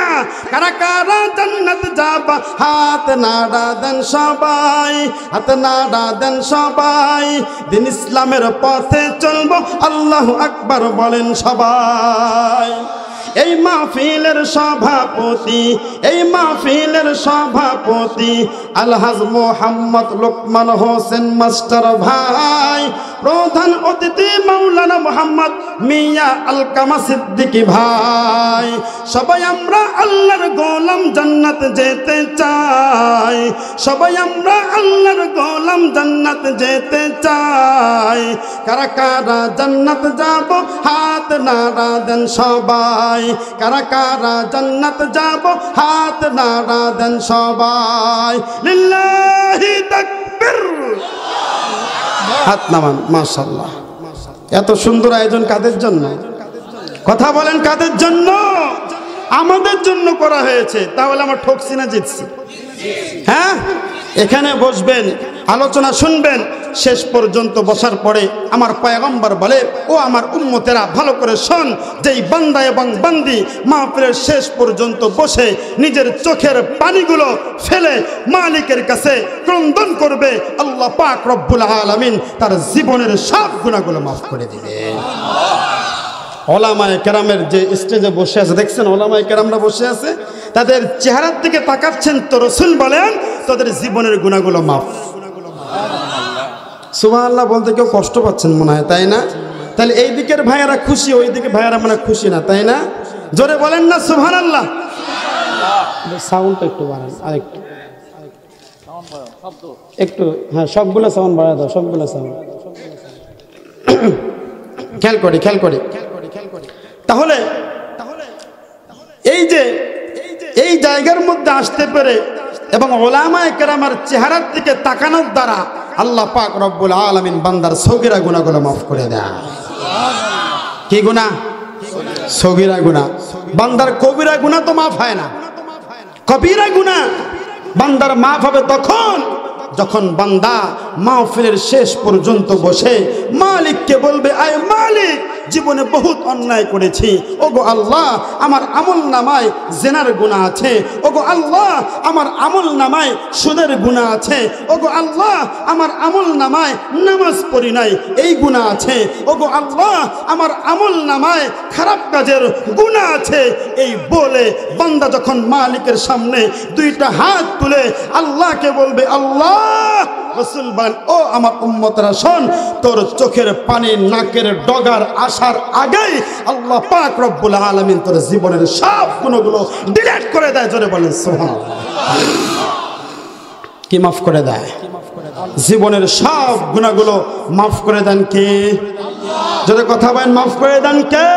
কারা কারা জান্নাত যাবা হাত নাড়া দেন সবাই, হাত নাড়া দেন সবাই। দিন ইসলামের পথে চলবো আল্লাহু আকবার বলেন সবাই। এই মাহফিলের সভাপতি, এই মাহফিলের সভাপতি আলহাজ মোহাম্মদ লোকমান হোসেন মাস্টার ভাই, প্রধান অতিথি মাওলানা মোহাম্মদ মিয়া আলকামা সিদ্দিকী ভাই। সবাই আমরা আল্লাহর গোলাম জান্নাত যেতে চাই, সবাই আমরা আল্লাহর গোলাম জান্নাত যেতে চাই। কারা কারা জান্নাত যাব হাত নাড়া দেন সবাই, কারা কারা জান্নাত যাব হাত নাড়া দেন সবাই। লিল্লাহি তাকবীর, হাত নামান। মাশাআল্লাহ। এত সুন্দর আয়োজন কাদের জন্য? কথা বলেন কাদের জন্য? আমাদের জন্য করা হয়েছে। তাহলে আমরা ঠকছি না জিতছি? হ্যাঁ, এখানে বসবেন, আলোচনা শুনবেন, শেষ পর্যন্ত বসার পরে আমার পয়গম্বর বলে, ও আমার উম্মতেরা ভালো করে শোন, যেই বান্দা এবং বান্দি মাহফিলের শেষ পর্যন্ত বসে নিজের চোখের পানিগুলো ফেলে মালিকের কাছে ক্রন্দন করবে, আল্লাহ পাক রব্বুল আলামিন তার জীবনের সব গুনাহগুলো মাফ করে দিবে। ওলামায়ে কেরামের যে স্টেজে বসে আছে দেখছেন, ওলামায়ে কেরামরা বসে আছে, তাদের চেহারার দিকে তাকাচ্ছেন তো রাসূল বলেন তাদের জীবনের গুনাহগুলো মাফ। সুবহানাল্লাহ বলতে কেউ কষ্ট পাচ্ছেন মনে হয়, তাই না? তাহলে এই দিকের ভাইয়ারা খুশি, ওই দিকে ভাইয়ারা মানে খুশি না, তাই না? জোরে বলেন না সুবহানাল্লাহ। সাউন্ডটা একটু বাড়ান, আরেকটু একটু, হ্যাঁ সবগুলো সাউন্ড বাড়ায় দাও, সবগুলো সাউন্ড খেয়াল করি খেয়াল করি। তাহলে এই যে এই জায়গার মধ্যে আসতে পেরে এবং ওলামায়ে কেরামের চেহারার দিকে তাকানোর দ্বারা আল্লাহ পাক রব্বুল আলামিন বান্দার সগীরা গুনাহগুলো মাফ করে দেয়। কি গুনাহ? সগীরা গুনাহ। বান্দার কবিরা গুনাহ তো মাফ হয় না, কবিরা গুনাহ বান্দার মাফ হবে তখন যখন বান্দা মাহফিলের শেষ পর্যন্ত বসে মালিককে বলবে, আয় মালিক, জীবনে বহুত অন্যায় করেছি, ওগো আল্লাহ আমার আমল নামায় জেনার গুনাহ আছে, ওগো আল্লাহ আমার আমল নামায় সুদের গুনাহ আছে, ওগো আল্লাহ আমার আমল নামায় নামাজ পড়ি নাই এই গুনাহ আছে, ওগো আল্লাহ আমার আমল নামায় খারাপ কাজের গুনাহ আছে। এই বলে বান্দা যখন মালিকের সামনে দুইটা হাত তুলে আল্লাহকে বলবে, আল্লাহ, রাসূল বলেন, ও আমার উম্মতরা শোন, তোর চোখের পানি নাকের ডগার আসার আগেই আল্লাহ পাক রব্বুল আলামিন তোর জীবনের সব গুনাহগুলো ডিলিট করে দেয়। জোরে বলেন সুবহানাল্লাহ। কি মাফ করে দেয়? জীবনের সব গুনাহগুলো মাফ করে দেন কে? জোরে কথা বলেন, মাফ করে দেন কে?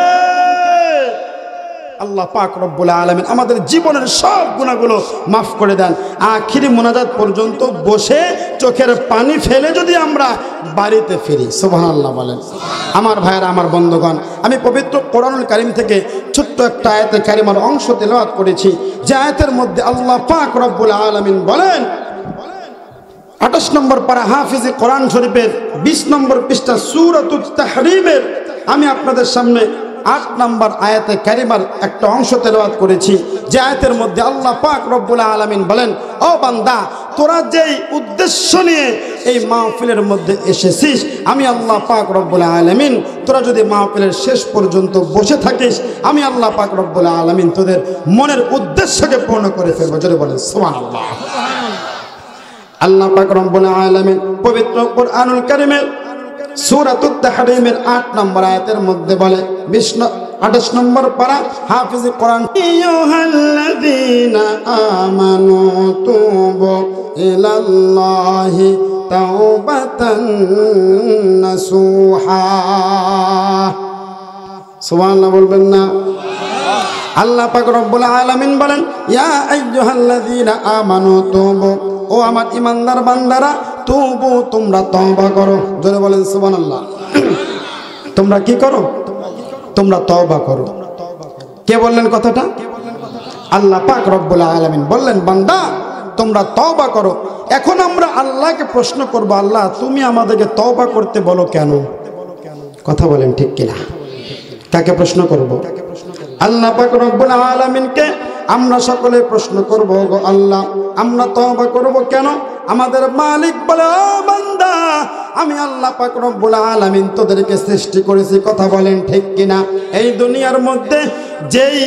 আল্লাহ পাক রব্বুল আলামিন আমাদের জীবনের সব গুনাহগুলো মাফ করে দেন। আখিরি মুনাজাত পর্যন্ত বসে চোখের পানি ফেলে যদি আমরা বাড়িতে ফিরি, সুবহানাল্লাহ বলেন। আমার ভাইয়েরা, আমার বন্ধুগণ, আমি পবিত্র কোরআনুল কারীম থেকে ছোট্ট একটা আয়াতে কারিমার অংশ তেলাওয়াত করেছি, যে আয়াতের মধ্যে আল্লাহ পাক রব্বুল আলামিন বলেন, 28 নম্বর পারা হাফিজে কোরআন শরীফের 20 নম্বর পৃষ্ঠা সূরাতুত তাহরীমের আমি আপনাদের সামনে 8 নম্বর আয়াতে কারিমার একটা অংশ তেলাওয়াত করেছি, যে আয়াতের মধ্যে আল্লাহ পাক রব্বুল আলামিন বলেন, ও বান্দা, তোরা যেই উদ্দেশ্য নিয়ে এই মাহফিলের মধ্যে এসেছিস, আমি আল্লাহ পাক রব্বুল আলামিন তোরা যদি মাহফিলের শেষ পর্যন্ত বসে থাকিস, আমি আল্লাহ পাক রব্বুল আলামিন তোদের মনের উদ্দেশ্যকে পূর্ণ করে ফেলবো। যদি বলেন সুবহানাল্লাহ। আল্লাহ পাক রব্বুল আলামিন পবিত্র কুরআনুল কারীমের সূরাতুত তাহরীমের 8 নম্বর আয়াতের মধ্যে বলে, 28 নম্বর পারা হাফিজ কোরআন, আইয়ুহাল্লাযীনা আমানু তুবু ইলাল্লাহি তাওবাতান নাসুহা। সুবহানাল্লাহ বলবেন না? আল্লাহ পাক রব্বুল আলামিন বলেন, ইয়া আইয়ুহাল্লাযীনা আমানু তুবু, ও আমার ইমানদার বান্দারা, তুবু তোমরা তওবা করো। জোরে বলেন সুবহানাল্লাহ। তোমরা কি করো? তোমরা তওবা করো। কে বললেন কথাটা? আল্লাহ পাক রব্বুল আলামিন বললেন, বান্দা তোমরা তওবা করো। এখন আমরা আল্লাহকে প্রশ্ন করব, আল্লাহ তুমি আমাদেরকে তওবা করতে বলো কেন? কথা বলেন ঠিক কিনা? কাকে প্রশ্ন করব? আল্লাহ পাক রব্বুল আলামিনকে আমরা সকলে প্রশ্ন করব, গো আল্লাহ আমরা তওবা করব কেন? আমাদের মালিক বলে, ও বান্দা আমি আল্লাহ পাক রব্বুল আলামিন তোদেরকে সৃষ্টি করেছি। কথা বলেন ঠিক কিনা? এই দুনিয়ার মধ্যে যেই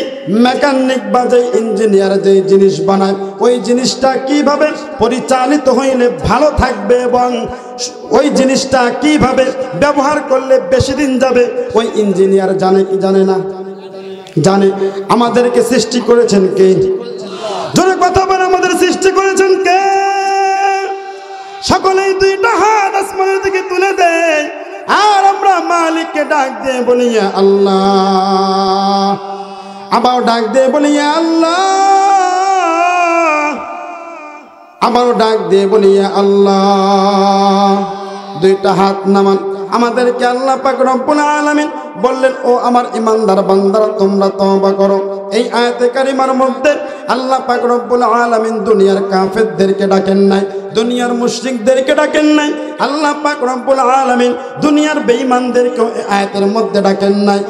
মেকানিক বা যেই ইঞ্জিনিয়ার যেই জিনিস বানায়, ওই জিনিসটা কিভাবে পরিচালিত হইলে ভালো থাকবে এবং ওই জিনিসটা কিভাবে ব্যবহার করলে বেশি দিন যাবে, ওই ইঞ্জিনিয়ার জানে কি জানে না? জানে। আমাদেরকে সৃষ্টি করেছেন কে? জোরে কথা বলে, আমাদের সৃষ্টি করেছেন কে? সকলেই দুইটা হাত আসমানের দিকে তুলে দেয় আর আমরা মালিককে ডাক দিয়ে বলি, ইয়া আল্লাহ। আবার ডাক দিয়ে বলি, ইয়া আল্লাহ। আবারও ডাক দিয়ে বলি, ইয়া আল্লাহ। দুইটা হাত নামান। আমাদেরকে আল্লাহ পাক রব্বুল আলামিন বললেন, ও আমার ইমানদার বান্দারা তোমরা তওবা করো। এই আয়াতে কারিমার মধ্যে আল্লাহ পাক রব্বুল আলামিন দুনিয়ার কাফেরদেরকে ডাকেন নাই, দুনিয়ার মুশরিকদেরকে ডাকেন নাই। আল্লাহ পাক রব্বুল আলামিন দুনিয়ার বেঈমানদেরকে আয়াতের মধ্যে ডাকেন নাই।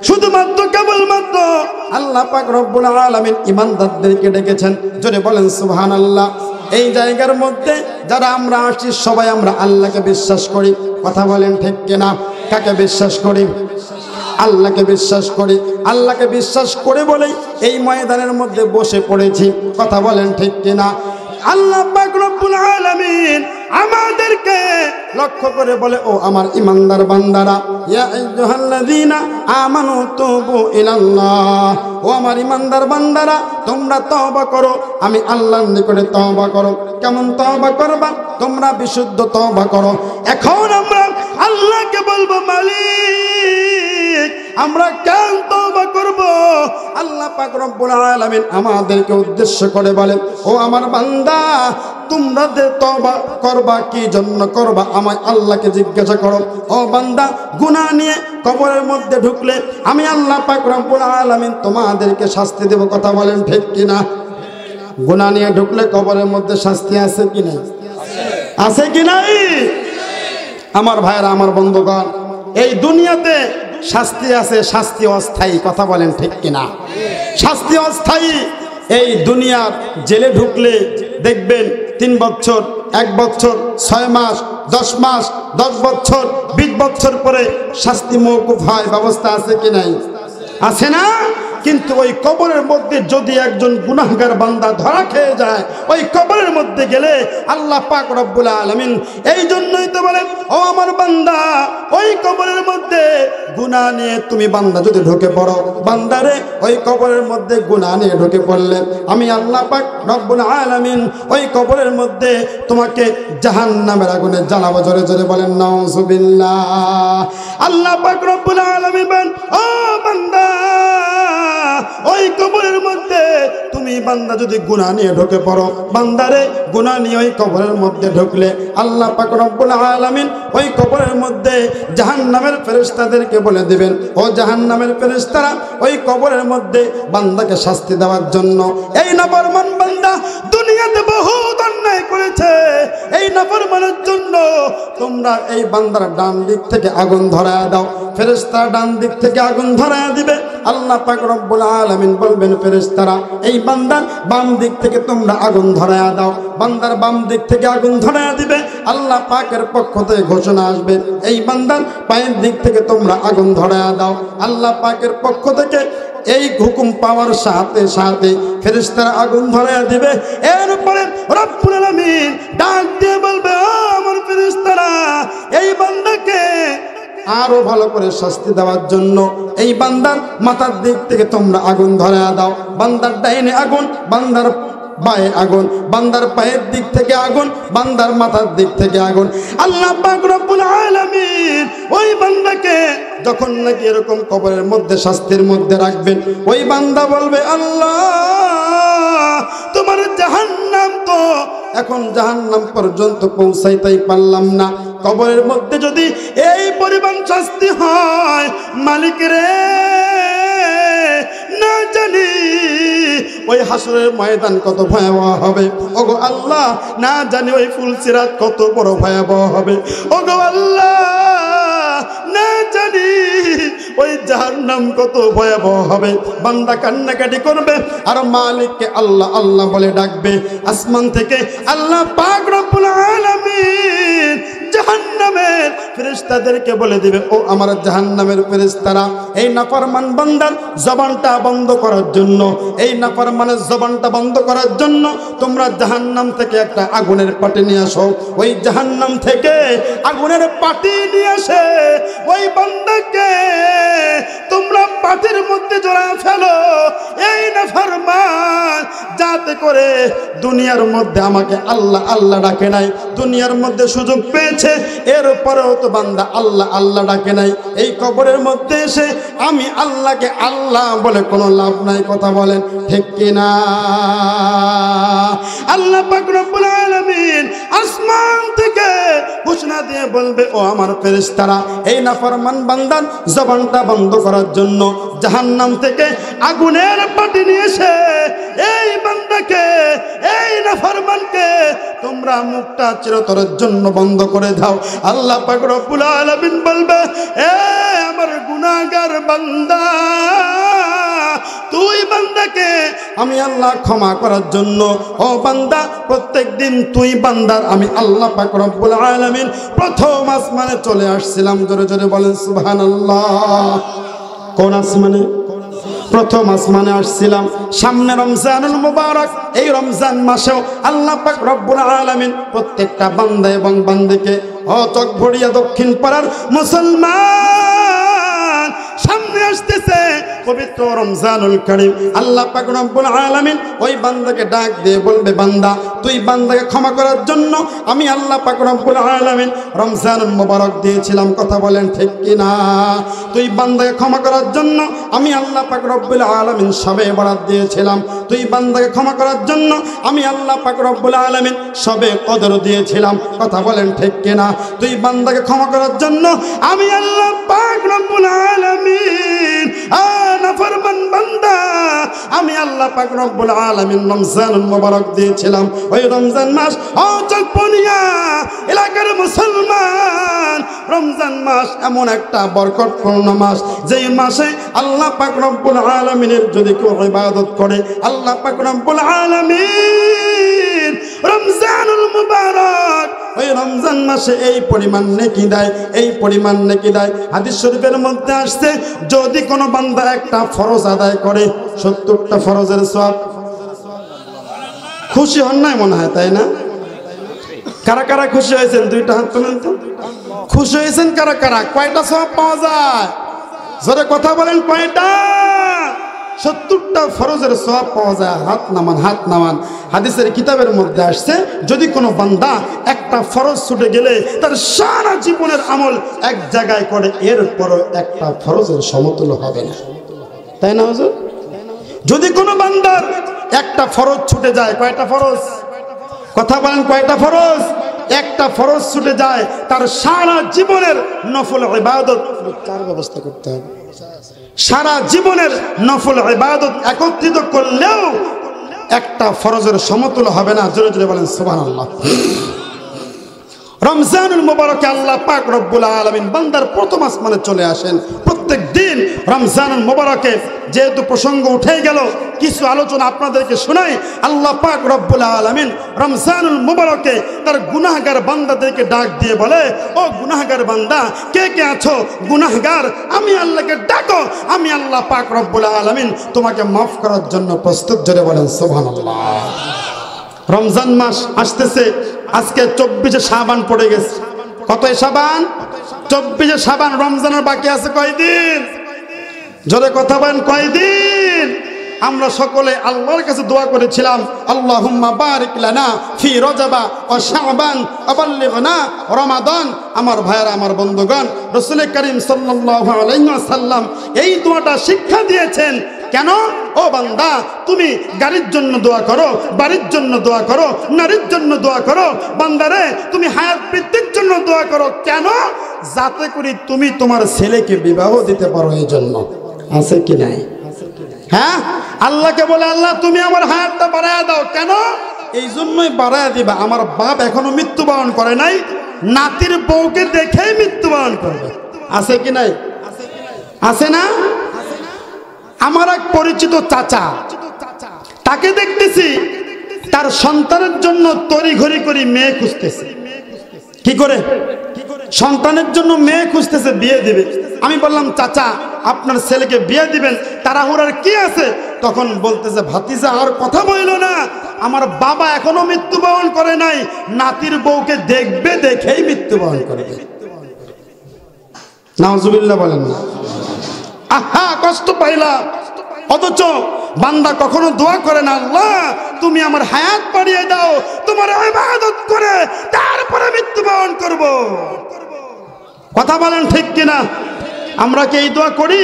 শুধুমাত্র কেবলমাত্র আল্লাহ পাক রব্বুল আলামিন ইমানদারদেরকে ডেকেছেন। জোরে বলেন সুবহানাল্লাহ। এই জায়গার মধ্যে যারা আমরা আসছি সবাই আমরা আল্লাহকে বিশ্বাস করি। কথা বলেন ঠিক কিনা? কাকে বিশ্বাস করি? আল্লাহকে বিশ্বাস করি। আল্লাহকে বিশ্বাস করে বলেই এই ময়দানের মধ্যে বসে পড়েছি। কথা বলেন ঠিক কিনা? আল্লাহ পাক রব্বুল আলামিন আমাদেরকে লক্ষ্য করে বলে, ও আমার ইমানদার বান্দারা, ইয়া আইয়ুহাল্লাযীনা আমানু তুবু ইলাল্লাহ, ও আমার ইমানদার বান্দারা তোমরা তওবা করো, আমি আল্লাহর নিকটে তওবা করো। কেমন তওবা করবা? তোমরা বিশুদ্ধ তওবা করো। এখন আমরা আল্লাহকে বলবো, মালিক আমরা কেন তওবা করব? আল্লাহ পাক রব্বুল আলামিন আমাদেরকে উদ্দেশ্য করে বলেন, ও আমার বান্দা তোমরা যে তওবা করবা কি জন্য করবা আমায় আল্লাহকে জিজ্ঞাসা করো। ও বান্দা গুনাহ নিয়ে কবরের মধ্যে ঢুকলে আমি আল্লাহ পাক রব্বুল আলামিন তোমাদেরকে শাস্তি দেব। কথা বলেন ঠিক কিনা? গুনাহ নিয়ে ঢুকলে কবরের মধ্যে শাস্তি আছে কি নাই? আছে কি নাই? আমার ভাইরা, আমার বন্ধুগণ, এই দুনিয়াতে শাস্তি আছে, শাস্তি অস্থায়ী। কথা বলেন ঠিক কিনা? শাস্তি অস্থায়ী। এই দুনিয়ার জেলে ঢুকলে দেখবেন 3 বছর, 1 বছর, 6 মাস, 10 মাস, 10 বছর, 20 বছর পরে শাস্তি মওকুফ হয়। ব্যবস্থা আছে কি নাই? আছে না? কিন্তু ওই কবরের মধ্যে যদি একজন গুনাহগার বান্দা ধরা খেয়ে যায়, ওই কবরের মধ্যে গেলে আল্লাহ পাক রব্বুল আলামিন এই জন্যই তো বলেন, ও আমার বান্দা ওই কবরের মধ্যে গুনাহ নিয়ে তুমি বান্দা যদি ঢুকে পড়ো, বান্দারে ওই কবরের মধ্যে গুনাহ নিয়ে ঢুকে পড়লে আমি আল্লাহ পাক রব্বুল আলামিন ওই কবরের মধ্যে তোমাকে জাহান্নামের আগুনে জ্বালাবো। জোরে জোরে বলেন নাউযুবিল্লাহ। আল্লাহ পাক রব্বুল আলামিন বলেন, ও বান্দা ওই কবরের মধ্যে তুমি বান্দা যদি গুনাহ নিয়ে ঢুকে পড়ো, বান্দারে গুনাহ নিয়ে ওই কবরের মধ্যে ঢুকলে আল্লাহ পাক রব্বুল আলামিন ওই কবরের মধ্যে জাহান্নামের ফেরেশতাদেরকে বলে দিবেন, ও জাহান্নামের ফেরেশতারা ওই কবরের মধ্যে বান্দাকে শাস্তি দেওয়ার জন্য এই নাফরমান বান্দা দুনিয়াতে বহুত অন্যায় করেছে, এই নাফরমানের জন্য তোমরা এই বান্দার ডান দিক থেকে আগুন ধরায় দাও। ফেরেশতারা ডান দিক থেকে আগুন ধরায়া দিবে। আল্লাহ পাক রব্বুল আলামিন বলবেন ফেরেশতারা এই বান্দার বাম দিক থেকে তোমরা আগুন ধরায়া দাও। বান্দার বাম দিক থেকে আগুন ধরায়া দিবে। আল্লাহ পাকের পক্ষ থেকে ঘোষণা আসবে এই বান্দার পায়ের দিক থেকে তোমরা আগুন ধরায়া দাও। আল্লাহ পাকের পক্ষ থেকে এই হুকুম পাওয়ার সাথে সাথে ফেরেশতারা আগুন ধরায়া দিবে। এরপরে রব্বুল আলামিন ডাক দিয়ে বলবে ও আমার ফেরেশতারা এই বান্দাকে আরো ভালো করে শাস্তি দেওয়ার জন্য এই বান্দার মাথার দিক থেকে তোমরা আগুন ধরায়া দাও। বান্দার ডাইনে আগুন, বান্দার বায়ে আগুন, বান্দার পায়ের দিক থেকে আগুন, বান্দার মাথার দিক থেকে আগুন। আল্লাহ পাক রব্বুল আলামিন ওই বান্দাকে যখন নাকি এরকম কবরের মধ্যে শাস্তির মধ্যে রাখবেন, ওই বান্দা বলবে আল্লাহ তোমার জাহান্নাম তো এখন জাহান্নাম পর্যন্ত পৌঁছাইতেই পারলাম না। কবরের মধ্যে যদি এই পরিমাণ শাস্তি হয় মালিক রে, না জানি ওই হাসরের ময়দান কত ভয়াবহ হবে। ওগো আল্লাহ না জানি ওই ফুলসিরাত কত বড় ভয়াবহ হবে। ওগো আল্লাহ না জানি ওই জাহান্নাম কত ভয়াবহ হবে। বান্দা কান্নাকাটি করবে আর মালিককে আল্লাহ আল্লাহ বলে ডাকবে। আসমান থেকে আল্লাহ পাক রব্বুল আলামিন জাহান্নামের ফেরেশতাদেরকে বলে দিবে ও আমার জাহান্নামের ফেরেশতারা এই নাফরমান বান্দার জবানটা বন্ধ করার জন্য, এই নাফরমানের জবানটা বন্ধ করার জন্য তোমরা জাহান্নাম থেকে একটা আগুনের পাটি নিয়ে আসো। ওই জাহান্নাম থেকে আগুনের পাটি নিয়ে আসে ওই বান্দাকে তোমরা পাটির মধ্যে জড়া ফেলো। এই নাফরমান যাতে করে দুনিয়ার মধ্যে আমাকে আল্লাহ আল্লাহ ডাকে নাই, দুনিয়ার মধ্যে সুযোগ পেয়েছে এরপরেও তো বান্দা আল্লাহ আল্লাহ ডাকে নাই। এই কবরের মধ্যে এসে আমি আল্লাহকে আল্লাহ বলে কোনো লাভ নাই। কথা বলেন ঠিক কিনা? আল্লাহ পাক রব্বুল আলামিন আসমান থেকে ঘোষণা দিয়ে বলবে ও আমার ফেরেশতারা এই নাফরমান বান্দার জবানটা বন্ধ করার জন্য জাহান্নাম থেকে আগুনের পাটি নিয়ে এসে এই বান্দাকে এই নাফরমানকে তোমরা মুখটা চিরতরের জন্য বন্ধ করে দাও। আল্লাহ পাক রব্বুল আলামিন বলবে এ আমার গুনাহগার বান্দা তুই বান্দাকে আমি আল্লাহ ক্ষমা করার জন্য ও বান্দা প্রত্যেকদিন তুই বান্দার আমি আল্লাহ পাক রব্বুল আলামিন প্রথম আসমানে চলে আসছিলাম। জোরে জোরে বলেন সুবহানাল্লাহ। কোন আসমানে? প্রথম আসমানে আসছিলাম। সামনে রমজানুল মুবারক, এই রমজান মাসেও আল্লাহ পাক রব্বুল আলামিন প্রত্যেকটা বান্দা এবং বান্দিকে চোখ ভরিয়া দক্ষিণ পাড়ার মুসলমান সামনে আসতেছে পবিত্র রমজানুল কারীম। আল্লাহ পাক রব্বুল আলামিন ওই বান্দাকে ডাক দিয়ে বলবে বান্দা তুই বান্দাকে ক্ষমা করার জন্য আমি আল্লাহ পাক রব্বুল আলামিন রমজানুল মুবারক দিয়েছিলাম। কথা বলেন ঠিক কিনা? তুই বান্দাকে ক্ষমা করার জন্য আমি আল্লাহ পাক রব্বুল আলামিন শবে বরাত দিয়েছিলাম। তুই বান্দাকে ক্ষমা করার জন্য আমি আল্লাহ পাক রব্বুল আলামিন শবে কদর দিয়েছিলাম। কথা বলেন ঠিক কিনা? তুই বান্দাকে ক্ষমা করার জন্য আমি আল্লাহ পাক রব্বুল আলামিন নাফরমান বান্দা আমি আল্লাহ পাক রব্বুল আলামিন রমজানুল মুবারক দিয়েছিলাম। ওই রমজান মাস চকপনিয়া এলাকার মুসলমান রমজান মাস এমন একটা বরকতপূর্ণ মাস যেই মাসে আল্লাহ পাক রব্বুল আলামিনের যদি কেউ ইবাদত করে আল্লাহ পাক রব্বুল আলামিন রমজানুল মুবারক ওই রমজান মাসে এই পরিমাণ নেকি দেয়, এই পরিমাণ নেকি দেয়। হাদিস শরীফের মধ্যে আসছে যদি কোনো বান্দা একটা ফরজ আদায় করে 70টা ফরজের সওয়াব। খুশি হন নাই মনে হয়, তাই না? কারা কারা খুশি হয়েছেন? দুইটা হাত তুলেন তো। খুশি হয়েছেন কারা কারা? কয়টা সওয়াব পাওয়া যায়? জোরে কথা বলেন কয়টা? 70টা ফরজের সওয়াব পাওয়া যায়। হাত নামান, হাত নামান। হাদিসের কিতাবের মধ্যে আসছে যদি কোনো বান্দা একটা ফরজ ছুটে গেলে তার সারা জীবনের আমল এক জায়গায় করে এরপরও একটা ফরজের সমতুল্য হবে না, তাই না হুজুর? যদি কোনো বান্দার একটা ফরজ ছুটে যায়, কয়টা ফরজ? কথা বলেন কয়টা ফরজ? একটা ফরজ ছুটে যায় তার সারা জীবনের নফল ইবাদত, চার ব্যবস্থা করতে হবে, সারা জীবনের নফল ইবাদত একত্রিত করলেও একটা ফরজের সমতুল্য হবে না। জোরে জোরে বলেন সুবহানাল্লাহ। রমজানুল মুবারকে আল্লাহ পাক রব্বুল আলামিন বান্দার প্রথম আসমানে চলে আসেন প্রত্যেক দিন। রমজানুল মুবারকে যেহেতু প্রসঙ্গ উঠে গেল, কিছু আলোচনা আপনাদেরকে শোনাই। আল্লাহ পাক রব্বুল আলামিন রমজানুল মুবারকে তার গুনাহগার বান্দাদেরকে ডাক দিয়ে বলে, ও গুনাহগার বান্দা, কে কে আছো গুনাহগার, আমি আল্লাহকে ডাকো, আমি আল্লাহ পাক রব্বুল আলামিন তোমাকে মাফ করার জন্য প্রস্তুত। জোরে বলেন সুবহানাল্লাহ। রমজান মাস আসতেছে, আজকে 24 শাবান পড়ে গেছে। কত শাবান? 24 শাবান। রমজানের বাকি আছে কয়দিন? জোরে কথা বলেন, কয়দিন? আমরা সকলে আল্লাহর কাছে দোয়া করেছিলাম, আল্লাহুম্মা বারিক লানা ফি রজবা ওয়া শাবান আবাল্লিগনা রমাদান। আমার ভাইরা, আমার বন্ধুগণ, রাসূল করিম সাল্লাল্লাহু আলাইহি ওয়াসাল্লাম এই দোয়াটা শিক্ষা দিয়েছেন। কেন? ও বান্দা, তুমি গাড়ির জন্য দোয়া করো, বাড়ির জন্য দোয়া করো, নারীর জন্য দোয়া করো, বান্দারে তুমি হায়াত বৃদ্ধির জন্য দোয়া করো। কেন? যাতে করে তুমি তোমার ছেলেকে বিবাহ দিতে পারো। এই জন্য আছে কি নাই? হ্যাঁ, আল্লাহকে বলে, আল্লাহ তুমি আমার হায়াতটা বাড়ায় দাও। কেন? এই জন্যই বাড়ায় দিবা, আমার বাপ এখনো মৃত্যুবরণ করে নাই, নাতির বউকে দেখেই মৃত্যুবরণ করবে। আছে কি নাই? আছে না? আমার এক পরিচিত চাচা, তাকে দেখতেছি তার সন্তানের জন্য তড়িঘড়ি করে মেয়ে খুঁজতেছে। কি করে? সন্তানের জন্য মেয়ে খুঁজতেছে, বিয়ে দিবে। আমি বললাম, চাচা আপনার ছেলেকে বিয়ে দিবেন, তাড়াহুড়ার কি আছে? তখন বলতেছে, ভাতিজা আর কথা বইল না, আমার বাবা এখনো মৃত্যুবরণ করে নাই, নাতির বউকে দেখবে, দেখেই মৃত্যুবরণ করবে। নাউজুবিল্লাহ বলেন না। আহা, কষ্ট পাইলাম। অথচ বান্দা কখনো দোয়া করে না, আল্লাহ তুমি আমার হায়াত বাড়িয়ে দাও, তোমার ইবাদত করে তারপরে মৃত্যুবরণ করব। কথা বলেন ঠিক কিনা? আমরা কি এই দোয়া করি?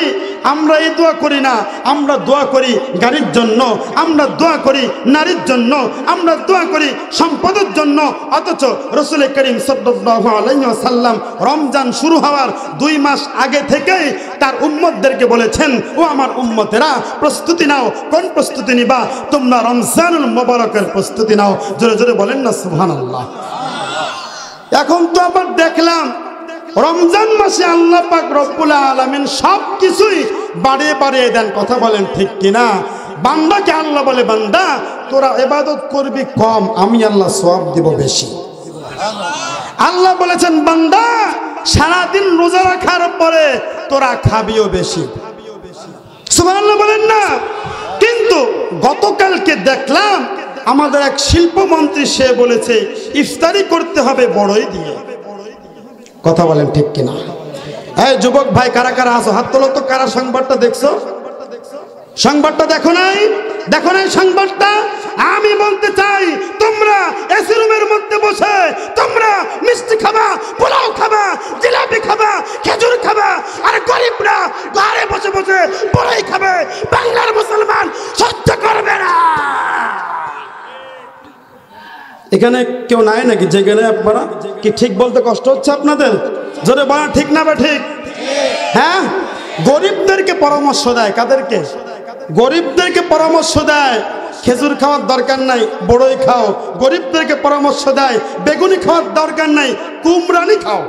আমরা এই দোয়া করি না। আমরা দোয়া করি গাড়ির জন্য, আমরা দোয়া করি নারীর জন্য, আমরা দোয়া করি সম্পদের জন্য। অথচ রাসূল করিম সাল্লাল্লাহু আলাইহি ওয়াসাল্লাম রমজান শুরু হওয়ার 2 মাস আগে থেকেই তার উম্মতদেরকে বলেছেন, ও আমার উম্মতেরা প্রস্তুতি নাও। কোন প্রস্তুতি নিবা? তোমরা রমজানুল মুবারকের প্রস্তুতি নাও। জোরে জোরে বলেন না সুবহানাল্লাহ। এখন তো আবার দেখলাম রমজান মাসে আল্লাহ পাক রব্বুল আলামিন সব কিছুই বাড়িয়ে বাড়িয়ে দেন। কথা বলেন ঠিক কিনা? বান্দাকে আল্লাহ বলে, বান্দা তোরা ইবাদত করবি কম, আমি আল্লাহ সওয়াব দেব বেশি। আল্লাহ বলেছেন, বান্দা সারাদিন রোজা রাখার পরে তোরা খাবিও বেশি। সুবহানাল্লাহ বলেন না? কিন্তু গতকালকে দেখলাম আমাদের এক শিল্পমন্ত্রী, সে বলেছে ইফতারি করতে হবে বড়ই দিয়ে। কথা বলেন ঠিক কিনা? এই যুবক ভাই, কারা কারা আছো হাত তোলো তো। কারা সংবাদটা দেখছো? সংবাদটা দেখো নাই? দেখো নাই সংবাদটা? আমি বলতে চাই, তোমরা এসি রুমের মধ্যে বসে তোমরা মিষ্টি খাবা, পোলাও খাবা, জিলাপি খাবা, খেজুর খাবা, আর গরিবরা ঘরে বসে বসে বড়াই খাবে। বাংলার মুসলমান সহ্য করবে না। এখানে কেউ নাই নাকি? যেখানে আপনারা কি ঠিক বলতে কষ্ট হচ্ছে আপনাদের? জোরে বলা ঠিক না বা ঠিক? হ্যাঁ, গরিবদেরকে পরামর্শ দেয়। কাদেরকে? গরিবদেরকে পরামর্শ দেয়, খেজুর খাওয়ার দরকার নাই, বড়ই খাও। গরিবদেরকে পরামর্শ দেয়, বেগুনি খাওয়ার দরকার নাই, কুমড়ানি খাও।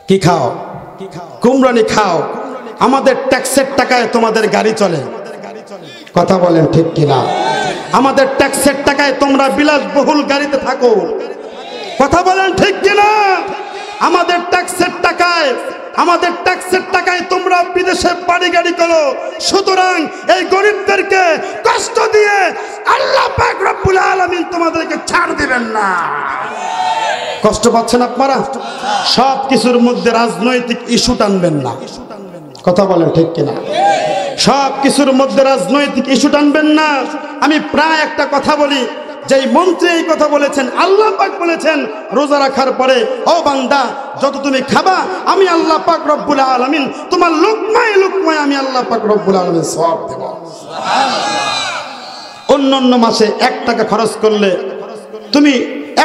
কি খাও? কুমড়ানি খাও। আমাদের ট্যাক্সের টাকায় তোমাদের গাড়ি চলে। কথা বলেন ঠিক কিনা? আমাদের ট্যাক্সের টাকায় তোমরা বিলাসবহুল গাড়িতে থাকো। কথা বলেন ঠিক কিনা? আমাদের ট্যাক্সের টাকায় তোমরা বিদেশে বাড়ি গাড়ি করো। সুতরাং এই গরিবদেরকে কষ্ট দিয়ে আল্লাহ পাক রব্বুল আলামিন তোমাদেরকে ছাড় দিবেন না। কষ্ট পাচ্ছেন আপনারা? সব কিছুর মধ্যে রাজনৈতিক ইস্যু টানবেন না। কথা বলেন ঠিক কিনা? সব কিছুর মধ্যে রাজনৈতিক ইস্যু টানবেন না। আমি প্রায় একটা কথা বলি, যেই মন্ত্রী এই কথা বলেছেন, আল্লাহ পাক বলেছেন রোজা রাখার পরে, ও বান্দা যত তুমি খাবা আমি আল্লাহ পাক রব্বুল আলামিন তোমার লুকমায় লুকমায় আমি আল্লাহ পাক রব্বুল আলামিন সওয়াব দেব। অন্যান্য মাসে 1 টাকা খরচ করলে তুমি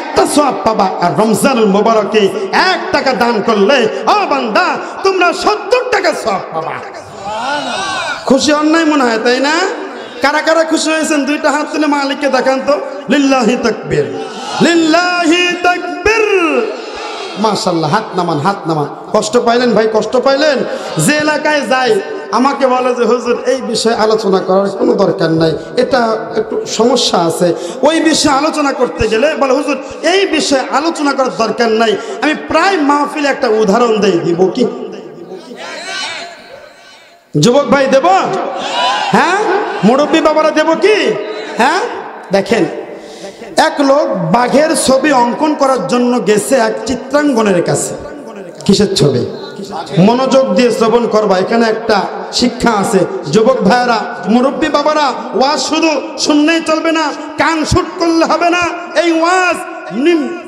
একটা সওয়াব পাবা, আর রমজানুল মুবারকে 1 টাকা দান করলে, ও বান্দা তোমরা 70 টাকা সওয়াব পাবা। খুশি হন নাই মনে হয়, তাই না? কারা কারা খুশি হয়েছেন? 2টা হাত তুলে মালিককে দেখান তো। লিল্লাহি তাকবীর। লিল্লাহি তাকবীর। মাশাআল্লাহ, হাত নামান, হাত নামান। কষ্ট পাইলেন ভাই, কষ্ট পাইলেন? যে এলাকায় যাই আমাকে বলে যে হুজুর এই বিষয়ে আলোচনা করার কোনো দরকার নাই, এটা একটু সমস্যা আছে। ওই বিষয়ে আলোচনা করতে গেলে বলে হুজুর এই বিষয়ে আলোচনা করার দরকার নাই। আমি প্রায় মাহফিলে একটা উদাহরণ দেই, দিব কি যুবক ভাই? দেব? হ্যাঁ মুরব্বী বাবারা দেব কি? হ্যাঁ দেখেন, এক লোক বাঘের ছবি অঙ্কন করার জন্য গেছে এক চিত্রাঙ্গনের কাছে। কিসের ছবি? মনোযোগ দিয়ে শ্রবণ করবা, এখানে একটা শিক্ষা আছে। যুবক ভাইয়েরা, মুরব্বী বাবারা, ওয়াজ শুধু শুনলেই চলবে না, কান শুট করলে হবে না। এই ওয়াজ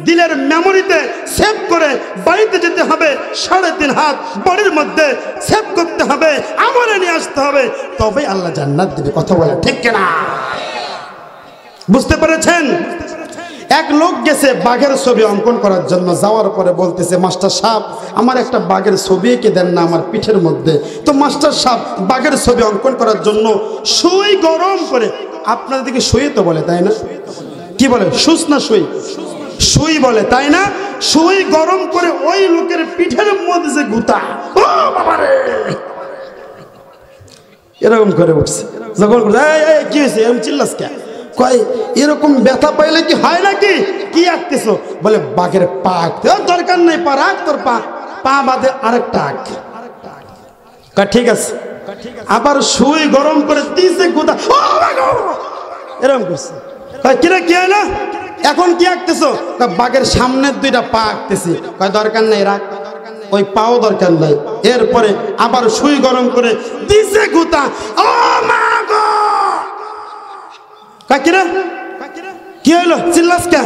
দিলের মেমোরিতে সেভ করে বাড়িতে যেতে হবে, 3.5 হাত বাড়ির মধ্যে সেভ করতে হবে, আমলে নিয়ে আসতে হবে, তবে আল্লাহ জান্নাত দেবে। কথা বলে ঠিক কিনা? বুঝতে পেরেছেন? এক লোক গেছে বাঘের ছবি অঙ্কন করার জন্য। যাওয়ার পরে বলতেছে, মাস্টার সাহেব আমার একটা বাঘের ছবি এঁকে দেন না আমার পিঠের মধ্যে। তো মাস্টার সাহেব বাঘের ছবি অঙ্কন করার জন্য সুই গরম করে, আপনাদের দিকে সুই তো বলে তাই না? কি বলে? সুস না সুই? সুই বলে তাই না? সুই গরম করে ওই লোকের পিঠের মধ্যে যে গুতা, ও বাবারে, এরকম করে উঠছে। যখন কি হয়েছে এরকম চিল্লাস কে? কয় এরকম ব্যথা পাইলে কি হয় নাকি? কি আঁকতেছো? বলে বাঘের পা আঁকতে। দরকার নেই, পা রাখ, তোর পা, পা বাদে আরেকটা আঁক। ঠিক আছে। আবার সুই গরম করে দিয়েছে গুতা, এরকম করছে। কিরে কি হলো এখন? কি আঁকতেছো? বাঘের সামনের 2টা পা আঁকতেছি। কয় দরকার নেই, রাখ, ওই পাও দরকার নাই। এরপরে আবার সুই গরম করে দিছে গুতা, ও মা গো! কিরে কি হইলো? চিল্লাস কে?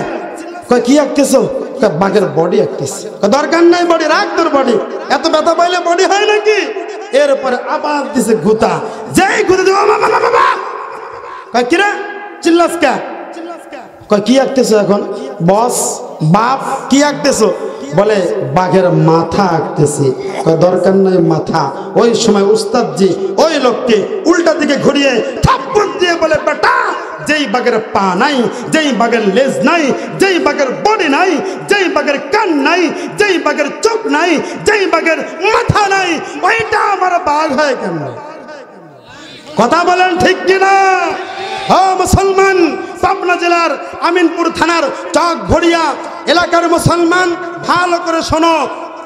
কয় কি আঁকতেছো? বাঘের বডি আঁকতেছি। দরকার নাই বডি, রাখ তোর বডি, এত ব্যথা পাইলে বডি হয় নাকি? এরপরে আবার দিছে গুতা, যেই গুতা দিব বাবা। কয় কিরে চিল্লাস কে? কয় কি আঁকতেছো এখন? বস বাপ কি আঁকতেছো? বলে বাঘের মাথা আঁকতেছি। কয় দরকার নাই মাথা। ওই সময় উস্তাদজি ওই লোককে উল্টা দিকে ঘুরিয়ে থাপ্পড় দিয়ে বলে, বেটা যেই বাঘের পা নাই, যেই বাঘের লেজ নাই, যেই বাঘের বডি নাই, যেই বাঘের কান নাই, যেই বাঘের চোখ নাই, যেই বাঘের মাথা নাই, ওইটা আমার বাঘ হয় কেন? কথা বলেন ঠিক কিনা? ও মুসলমান, পাবনা জেলার আমিনপুর থানার চকভড়িয়া এলাকার মুসলমান, ভালো করে শোনো।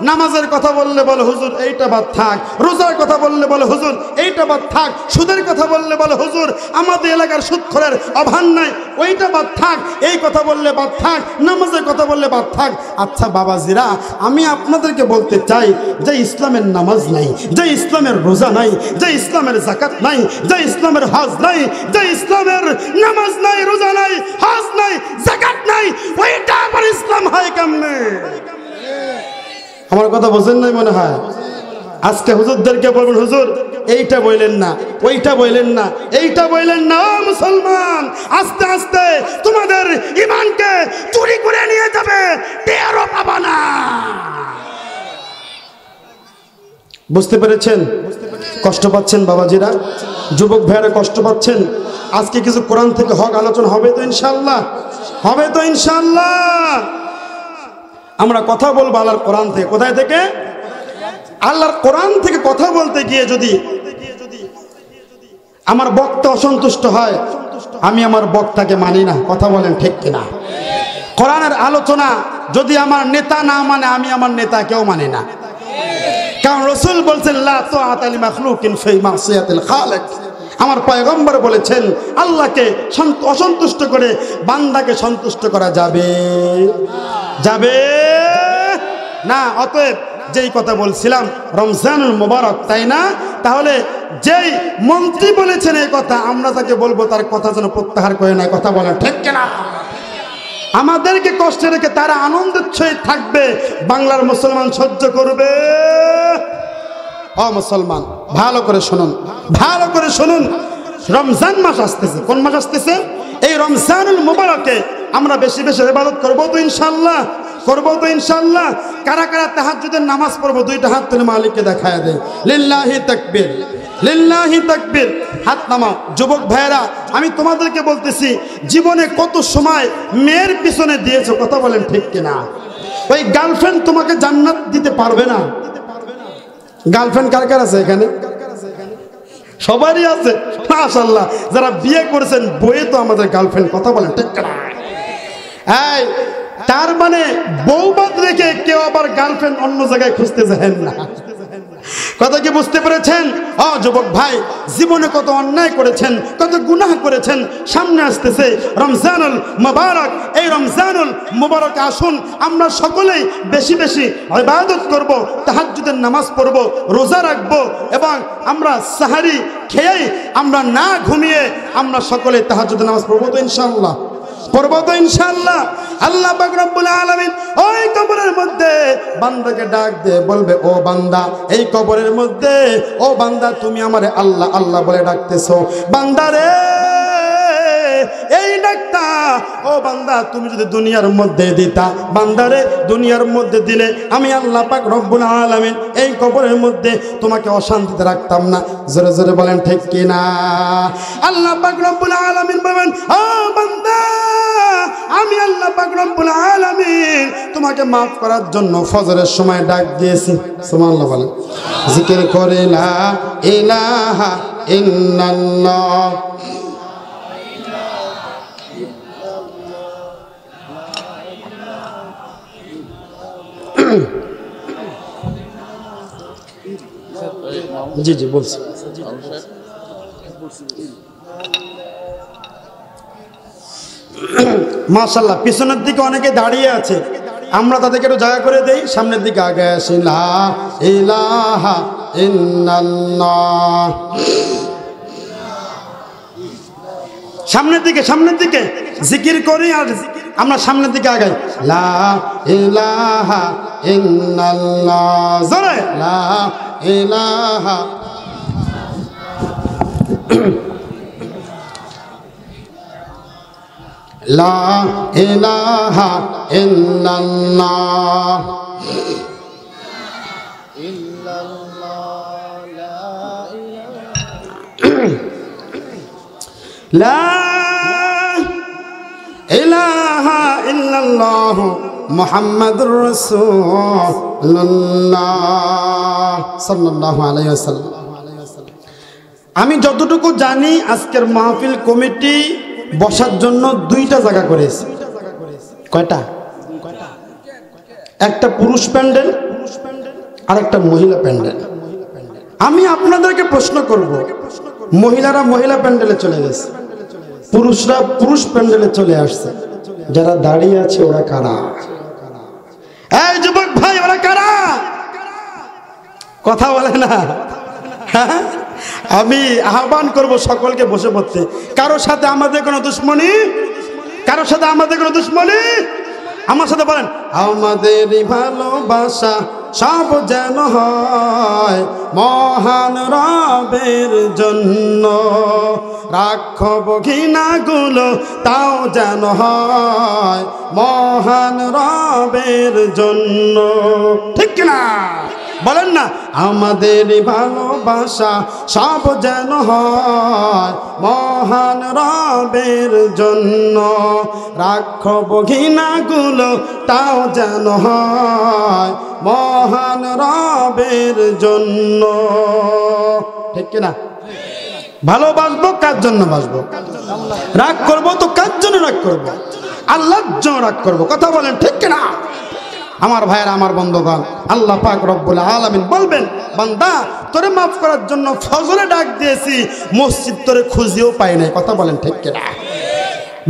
নামাজের কথা বললে বলে হুজুর এইটা বাদ থাক, রোজার কথা বললে বলে হুজুর এইটা বাদ থাক, সুদের কথা বললে বলে হুজুর আমাদের এলাকার সুদখোরের অভাব নাই, ওইটা বাদ থাক, এই কথা বললে বাদ থাক, নামাজের কথা বললে বাদ থাক। আচ্ছা বাবাজিরা, আমি আপনাদেরকে বলতে চাই যে ইসলামের নামাজ নাই, যে ইসলামের রোজা নাই, যে ইসলামের যাকাত নাই, যে ইসলামের হজ নাই, যে ইসলামের নামাজ নাই, রোজা নাই, হজ নাই, যাকাত নাই, ওইটা আবার ইসলাম হয় কেমনে? আমার কথা বোঝেন নাই মনে হয়। আজকে হুজুরদেরকে বলবেন, হুজুর এইটা বললেন না, ওইটা বললেন না, এইটা বললেন না। মুসলমান, আস্তে আস্তে তোমাদের ঈমানকে চুরি করে নিয়ে যাবে, টেরও পাবা না। বুঝতে পেরেছেন? কষ্ট পাচ্ছেন বাবাজিরা, যুবক ভাইয়েরা কষ্ট পাচ্ছেন। আজকে কিছু কোরআন থেকে হক আলোচনা হবে তো ইনশাআল্লাহ, হবে তো ইনশাআল্লাহ। আমরা কথা বলবো আল্লাহর কোরআন থেকে। কোথায় থেকে? আল্লাহর কোরআন থেকে কথা বলতে গিয়ে যদি আমার বক্তা অসন্তুষ্ট হয়, আমি আমার বক্তাকে মানি না। কথা বলেন ঠিক কিনা? কোরআনের আলোচনা যদি আমার নেতা না মানে, আমি আমার নেতাকেও মানি না। কারণ রাসূল বলছেন, লা তাআতা লি মাখলুকিন ফি মাসিয়াতিল খালিক। আমার পয়গম্বর বলেছেন, আল্লাহকে অসন্তুষ্ট করে বান্দাকে সন্তুষ্ট করা যাবে যাবে না। অতএব যেই কথা বলছিলাম, রমজানুল মুবারক, তাই না? তাহলে যেই মন্ত্রী বলেছেন এই কথা, আমরা তাকে বলবো তার কথা যেন প্রত্যাহার করে নেয়। কথা বলেন ঠিক কিনা? আমাদেরকে কষ্টে রেখে তারা আনন্দের সহিত থাকবে, বাংলার মুসলমান সহ্য করবে। ও মুসলমান, ভালো করে শুনুন, ভালো করে শুনুন। রমজান মাস আসতেছে। কোন মাস আসতেছে? এই রমজানুল মুবারকে আমরা বেশি বেশি ইবাদত করবো তো ইনশাআল্লাহ। করবো তো ইনশাআল্লাহ। কারা কারা তাহাজ্জুদের নামাজ পড়বো দুইটা হাত তুলে মালিককে দেখায় দেয়। লিল্লাহি তাকবীর, লিল্লাহি তাকবীর। হাত নামাও যুবক ভাইরা, আমি তোমাদেরকে বলতেছি জীবনে কত সময় মেয়ের পিছনে দিয়েছো, কথা বলেন ঠিক কিনা? ওই গার্লফ্রেন্ড তোমাকে জান্নাত দিতে পারবে না। গার্লফ্রেন্ড কার কার আছে এখানে? সবারই আছে মাশাআল্লাহ। যারা বিয়ে করেছেন বইয়ে তো আমাদের গার্লফ্রেন্ড, কথা বলেন ঠিক কিনা? এই তার মানে বউবাদ রেখে কেউ আবার গার্লফ্রেন্ড অন্য জায়গায় খুঁজতে যায় না। কথা কি বুঝতে পেরেছেন? যুবক ভাই, জীবনে কত অন্যায় করেছেন, কত গুনাহ করেছেন। সামনে আসতেছে রমজানুল মুবারক। এই রমজানুল মুবারকে আসুন আমরা সকলেই বেশি বেশি ইবাদত করব, তাহাজ্জুদের নামাজ পড়ব, রোজা রাখবো এবং আমরা সাহারি খেয়েই আমরা না ঘুমিয়ে আমরা সকলে তাহাজ্জুদের নামাজ পড়বো তো ইনশাআল্লাহ, পড়বো তো ইনশাআল্লাহ। আল্লাহ পাক রব্বুল আলামিন ওই কবরের মধ্যে বান্দাকে ডাক দিয়ে বলবে, ও বান্দা, এই কবরের মধ্যে ও বান্দা তুমি আমারে আল্লাহ আল্লাহ বলে ডাকতেছো। বান্দারে এই ডাকটা ও বান্দা তুমি যদি দুনিয়ার মধ্যে দিতা, বান্দারে দুনিয়ার মধ্যে দিলে আমি আল্লাহ পাক রব্বুল আলামিন এই কবরের মধ্যে তোমাকে অশান্তিতে রাখতাম না। জোরে জোরে বলেন ঠিক কিনা? আল্লাহ পাক রব্বুল আলামিন বলেন, ও বান্দা, আমি আল্লাহ পাক রব্বুল আলামিন তোমাকে মাফ করার জন্য ফজরের সময় ডাক দিয়েছি। সুবহানাল্লাহ বলেন। জিকির করে লা ইলাহা ইল্লাল্লাহ। জি জি বলছি। মাশাআল্লাহ, পিছনের দিকে অনেকে দাঁড়িয়ে আছে, আমরা তাদেরকে একটু জায়গা করে দেই, সামনের দিকে আগে আসি। লা ইলাহা ইল্লাল্লাহ। সামনের দিকে, সামনের দিকে জিকির করি আর আমরা সামনের দিকে আগাই। লা ইলাহা ইল্লাল্লাহ। জোরে লা ইলাহা। লা ইলাহা ইল্লাল্লাহ। লা ইলাহা ইল্লাল্লাহ মুহাম্মাদুর রাসূলুল্লাহ সাল্লাল্লাহু আলাইহি ওয়াসাল্লাম। আমি যতটুকু জানি আজকের মাহফিল কমিটি বসার জন্য দুইটা জায়গা করেছে। কয়টা? একটা পুরুষ প্যান্ডেল আর একটা মহিলা প্যান্ডেল। আমি আপনাদেরকে প্রশ্ন করব, মহিলারা মহিলা প্যান্ডেলে চলে গেছে, পুরুষরা পুরুষ প্যান্ডেলে চলে আসছে, যারা দাঁড়িয়ে আছে ওরা কারা? এই যুবক ভাই, ওরা কারা? কথা বলে না। আমি আহ্বান করব সকলকে বসে পড়তে। কারোর সাথে আমাদের কোনো দুশ্মনী, কারোর সাথে আমাদের কোনো দুশ্মনী। আমার সাথে বলেন, আমাদের ভালোবাসা সব যেন হয় মহান রবের জন্য, রাখব ঘৃণাগুলো তাও যেন হয় মহান রবের জন্য। ঠিক কিনা বলেন না? আমাদের ভালোবাসা সব যেন হয় মহান রবের জন্য, রাখব ঘৃণাগুলো তাও যেন হয় মহান রবের জন্য। ঠিক কিনা? ভালোবাসবো কার জন্য বাসবো? রাগ করবো তো কার জন্য রাগ করবো? আল্লাহর জন্য রাগ করবো। কথা বলেন ঠিক কিনা? আমার ভাইয়েরা, আমার বন্ধুগণ, আল্লাহ পাক রব্বুল আলামিন বলবেন, বান্দা তোরে মাফ করার জন্য ফজরে ডাক দিয়েছি, মসজিদ তোরে খুঁজেও পাই নাই। কথা বলেন ঠিক কিনা?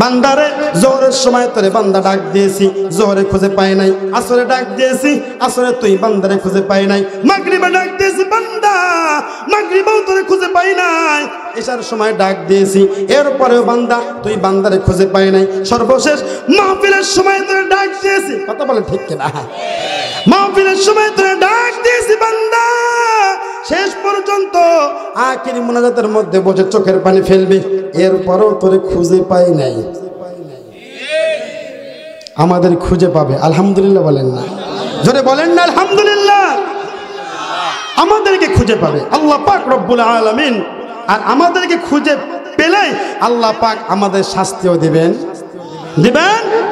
বান্দারে জোহরের সময় তোরে বান্দা ডাক দিয়েছি, জোহরে খুঁজে পাই নাই। আসরে ডাক দিয়েছি, আসরে তুই বান্দারে খুঁজে পাই নাই। মাগরিবে ডাক দিয়েছি, বান্দা মাগরিবেও তোরে খুঁজে পাই নাই। এশার সময় ডাক দিয়েছি, এরপরেও বান্দা তুই বান্দারে খুঁজে পাই নাই। সর্বশেষ মাহফিলের সময় তোরে ডাক দিয়েছি। কথা বলে ঠিক কিনা? মাহফিলের সময় তোরে ডাক দিয়েছি বান্দা, শেষ পর্যন্ত আখিরি মুনাজাতের মধ্যে বসে চোখের পানি ফেলবি, এরপরও তোরে খুঁজে পাই নাই। আমাদের খুঁজে পাবে। আলহামদুলিল্লাহ বলেন না, জোরে বলেন না আলহামদুলিল্লাহ। আমাদেরকে খুঁজে পাবে আল্লাহ পাক রব্বুল আলামিন। আর আমাদেরকে খুঁজে পেলে আল্লাহ পাক আমাদের শাস্তিও দিবেন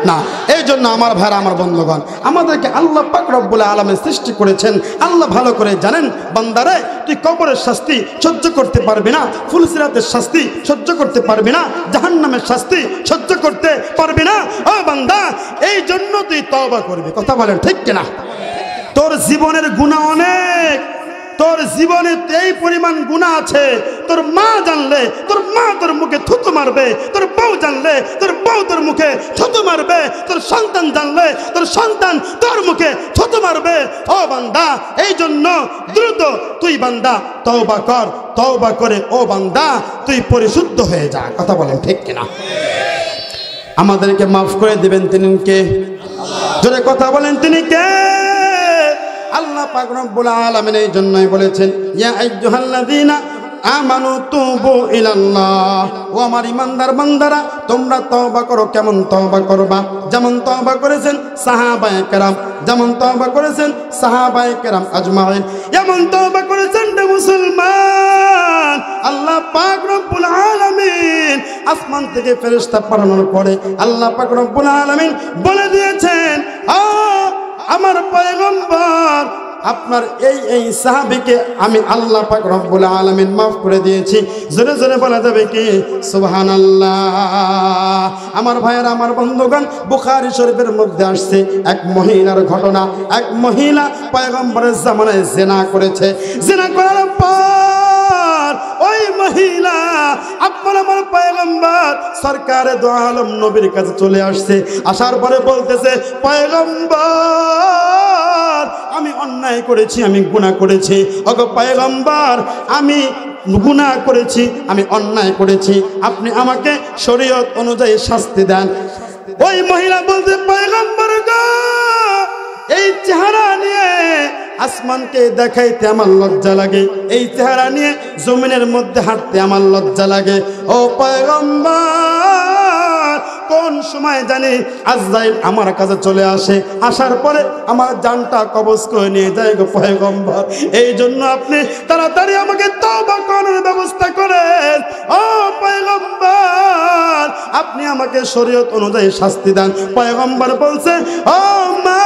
না। এই জন্য আমার ভাইরা, আমার বন্ধুগণ, আমাদেরকে আল্লাহ পাক রব্বুল আলামিন সৃষ্টি করেছেন। আল্লাহ ভালো করে জানেন, বান্দারে তুই কবরের শাস্তি সহ্য করতে পারবি না, ফুলসিরাতের শাস্তি সহ্য করতে পারবি না, জাহান্নামের শাস্তি সহ্য করতে পারবি না। ও বান্দা, এই জন্য তুই তওবা করবি। কথা বলেন ঠিক কিনা? তোর জীবনের গুনাহ অনেক, তোর জীবনে এই পরিমাণ গুনাহ আছে, তোর মা জানলে তোর মা তোর মুখে থুতু মারবে, তোর বউ জানলে তোর বউ তোর মুখে থুতু মারবে, তোর সন্তান জানলে তোর সন্তান তোর মুখে থুতু মারবে। ও বান্দা, এই জন্য দ্রুত তুই বান্দা তওবা কর। তওবা করে ও বান্দা তুই পরিশুদ্ধ হয়ে যা। কথা বলেন ঠিক কিনা? আমাদেরকে মাফ করে দিবেন তিনি কে? জোরে কথা বলেন, তিনি কে? আল্লাহ পাক রব্বুল আলামিন এই জন্যই বলেছেন, ইয়া আইয়ুহাল্লাযীনা আমানু তুবু ইলাল্লাহ। ও আমার ইমানদার বান্দারা, তোমরা তওবা করো। কেমন তওবা করবা? যেমন তওবা করেছেন সাহাবায়ে কেরাম, যেমন তওবা করেছেন সাহাবায়ে কেরাম আজমাইন, এমন তওবা করেছেন মুসলমান। আল্লাহ পাক রব্বুল আলামিন আসমান থেকে ফেরেশতা পাঠানোর পরে আল্লাহ পাক রব্বুল আলামিন বলে দিয়েছেন, আমার পয়গম্বর আপনার এই সাহাবীকে আমি আল্লাহ পাক রব্বুল আলামিন মাফ করে দিয়েছি। জোরে জোরে বলা যাবে কি সুবহানাল্লাহ? আমার ভাইয়েরা, আমার বন্ধুগণ, বুখারী শরীফের মধ্যে আসছে এক মহিলার ঘটনা। এক মহিলা পয়গম্বরের জামানায় জিনা করেছে। জিনা করার পর ওই মহিলা আপনার আমার পয়গম্বর সরকারে দো আলম নবীর কাছে চলে আসছে। আসার পরে বলতেছে, পয়গম্বর আমি অন্যায় করেছি, আমি গুনাহ করেছি। ওগো পয়গম্বর, আমি গুনাহ করেছি, আমি অন্যায় করেছি, আপনি আমাকে শরীয়ত অনুযায়ী শাস্তি দেন। ওই মহিলা বলতে, পয়গম্বর গো, এই চেহারা নিয়ে আসমানকে দেখাইতে আমার লজ্জা লাগে, এই চেহারা নিয়ে জমিনের মধ্যে হাঁটতে আমার লজ্জা লাগে। ও পয়গম্বর, কোন সময় জানি আজরাইল আমার কাছে চলে আসে, আসার পরে আমার জানটা কবজ করে নিয়ে যায় গো পয়গম্বর। এই জন্য আপনি তাড়াতাড়ি আমাকে তওবা করার ব্যবস্থা করেন। ও পয়গম্বর, আপনি আমাকে শরীয়ত অনুযায়ী শাস্তি দেন। পয়গম্বর বলছে, ও মা,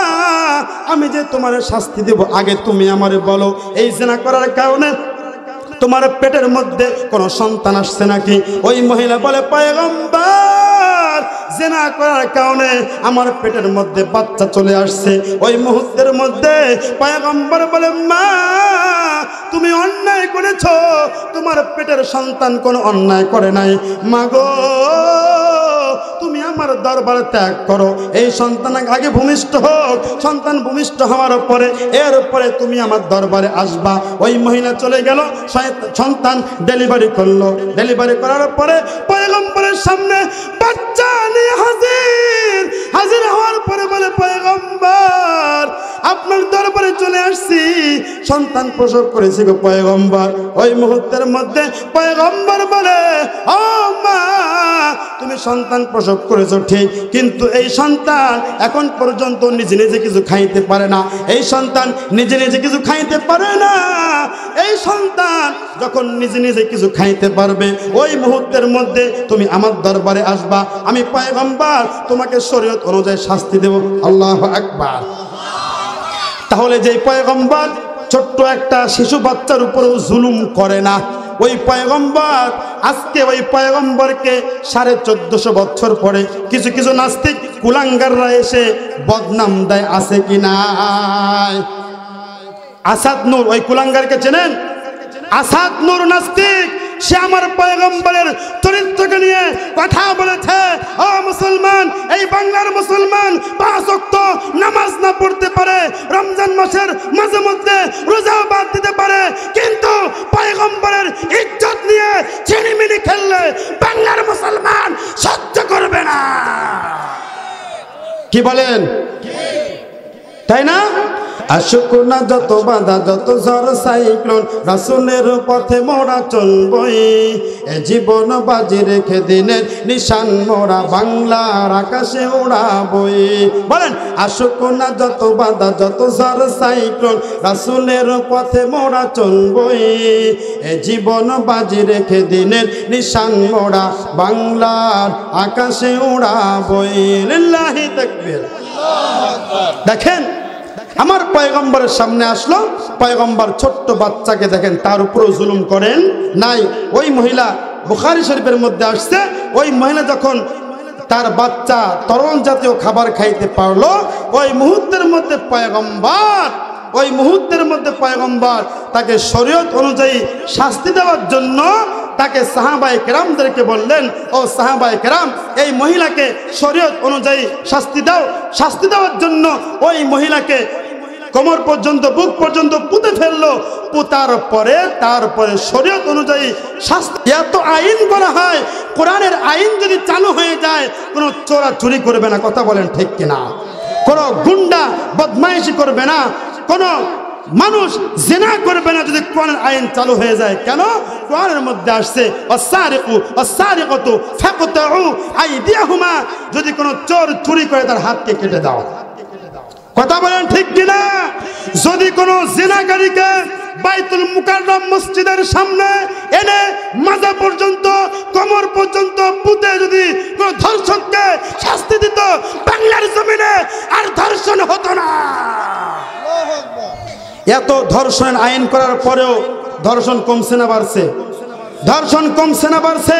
আমি যে তোমার শাস্তি দেব, আগে তুমি আমারে বলো, এই জিনা করার কারণে তোমার পেটের মধ্যে কোনো সন্তান আসছে নাকি? ওই মহিলা বলে, পয়গম্বর, জিনা করার কারণে আমার পেটের মধ্যে বাচ্চা চলে আসছে। ওই মুহূর্তের মধ্যে পয়গম্বর বলে, মা, তুমি অন্যায় করেছো, তোমার পেটের সন্তান কোনো অন্যায় করে নাই। মাগো, তুমি আমার দরবারে ত্যাগ করো, এই সন্তান আগে ভূমিষ্ঠ হোক, সন্তান ভূমিষ্ঠ হওয়ার পরে এরপরে তুমি আমার দরবারে আসবা। ওই মহিলা চলে গেল, সন্তান ডেলিভারি করলো। ডেলিভারি করার পরে পয়গম্বরের সামনে বাচ্চা নিয়ে হাজির হওয়ার পরে বলে, পয়গম্বর, আপনার দরবারে চলে আসছি, সন্তান প্রসব করেছি গো পয়গম্বর। ওই মুহূর্তের মধ্যে পয়গম্বর বলে, ও মা, তুমি সন্তান প্রসব করেছো ঠিক, কিন্তু এই সন্তান এখন পর্যন্ত নিজে নিজে কিছু খাইতে পারে না। এই সন্তান নিজে নিজে কিছু খাইতে পারে না। এই সন্তান যখন নিজে নিজে কিছু খাইতে পারবে, ওই মুহূর্তের মধ্যে তুমি আমার দরবারে আসবা, আমি পয়গম্বর তোমাকে শরীয়ত অনুযায়ী শাস্তি দেব। আল্লাহু আকবার। তাহলে যে পয়গম্বর ছোট্ট একটা শিশু বাচ্চার উপরেও জুলুম করে না, ওই পয়গম্বর আজকে ওই পয়গম্বরকে 1450 বছর পরে কিছু কিছু নাস্তিক কুলাঙ্গাররা এসে বদনাম দেয়, আছে কি নাই? আসাদ নূর, ওই কুলাঙ্গারকে চেনেন? আসাদ নূর নাস্তিক, সে আমার পয়গম্বরের চরিত্রকে নিয়ে কথা বলেছে। ও মুসলমান, এই বাংলার মুসলমান 5 ওয়াক্ত নামাজ না পড়তে পারে, রমজান মাসের মাঝে মধ্যে রোজাও বাদ দিতে পারে, কিন্তু পয়গম্বরের ইজ্জত নিয়ে ছিনিমিনি খেললে বাংলার মুসলমান সহ্য করবে না। কি বলেন? তাই না? আসুক না যত বাধা যত ঝড় সাইক্লোন, রাসূলের পথে মোরা চলবই। এ জীবন বাজি রেখে দিনের নিশান মোরা বাংলার আকাশে উড়াবই। বলেন, আসুক না যত বাধা যত ঝড় সাইক্লোন, রাসূলের পথে মোরা চলবই। এ জীবন বাজি রেখে দিনের নিশান মোরা বাংলার আকাশে উড়াবই। লিল্লাহি তাকবীর। দেখেন, আমার পয়গম্বরের সামনে আসলো, পয়গম্বর ছোট্ট বাচ্চাকে দেখেন তার উপরও জুলুম করেন নাই। ওই মহিলা, বুখারী শরীফের মধ্যে আসছে, ওই মহিলা যখন তার বাচ্চা তরল জাতীয় খাবার খাইতে পারলো, ওই মুহূর্তের মধ্যে পয়গম্বর তাকে শরীয়ত অনুযায়ী শাস্তি দেওয়ার জন্য তাকে সাহাবায়ে কেরামদেরকে বললেন, ও সাহাবায়ে কেরাম, এই মহিলাকে শরীয়ত অনুযায়ী শাস্তি দাও। শাস্তি দেওয়ার জন্য ওই মহিলাকে কোমর পর্যন্ত, বুক পর্যন্ত পুঁতে ফেললো। পুতার পরে তারপরে শরীয়ত অনুযায়ী শাস্তি। এত আইন করা হয়, কোরআনের আইন যদি চালু হয়ে যায়, কোনো চোরা চুরি করবে না, কথা বলেন ঠিক কিনা? কোনো গুন্ডা বদমাইশি করবে না, কোনো মানুষ জিনা করবে না যদি কোরআনের আইন চালু হয়ে যায়। কেন? কোরআনের মধ্যে আসছে আস-সারিকু আস-সারিকাতু ফাকতাউ আইদিয়াহুমা, যদি কোনো চোর চুরি করে তার হাতকে কেটে দাও। কথা বলেন ঠিক কিনা? যদি কোনো জিনাকারীকে বাইতুল মুকাররম মসজিদের সামনে এনে মাজা পর্যন্ত, কোমর পর্যন্ত পুঁতে যদি কোনো ধর্ষককে শাস্তি দিত, বাংলার জমিনে আর ধর্ষণ হতো না। এত ধর্ষণের আইন করার পরেও ধর্ষণ কমছে না বাড়ছে? ধর্ষণ কমছে না বাড়ছে?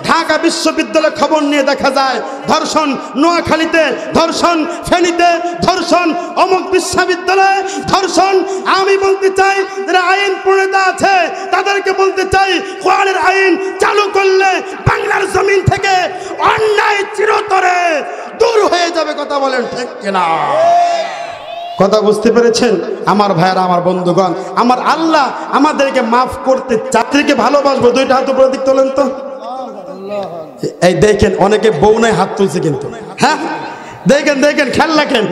ঢাকা বিশ্ববিদ্যালয়ের খবর নিয়ে দেখা যায় ধর্ষণ নোয়াখালীতে, ধর্ষণ ফেনীতে, ধর্ষণ অমুক বিশ্ববিদ্যালয়ে ধর্ষণ। আমি বলতে চাই, যারা আইন প্রণেতা আছে তাদেরকে বলতে চাই, কোরআনের আইন চালু করলে বাংলার জমিন থেকে অন্যায় চিরতরে দূর হয়ে যাবে। কথা বলেন ঠিক কিনা? কথা বুঝতে পেরেছেন আমার ভাইয়েরা, আমার বন্ধুগণ? আমার আল্লাহ আমাদেরকে মাফ করতে, চাকরিকে ভালোবাসবো। দুইটা হাত উপরে দিক তোলেন তো। এই দেখেন, অনেকে বউ নাই হাত তুলছে কিন্তু। হ্যাঁ, দেখেন দেখেন, খেয়াল রাখেন,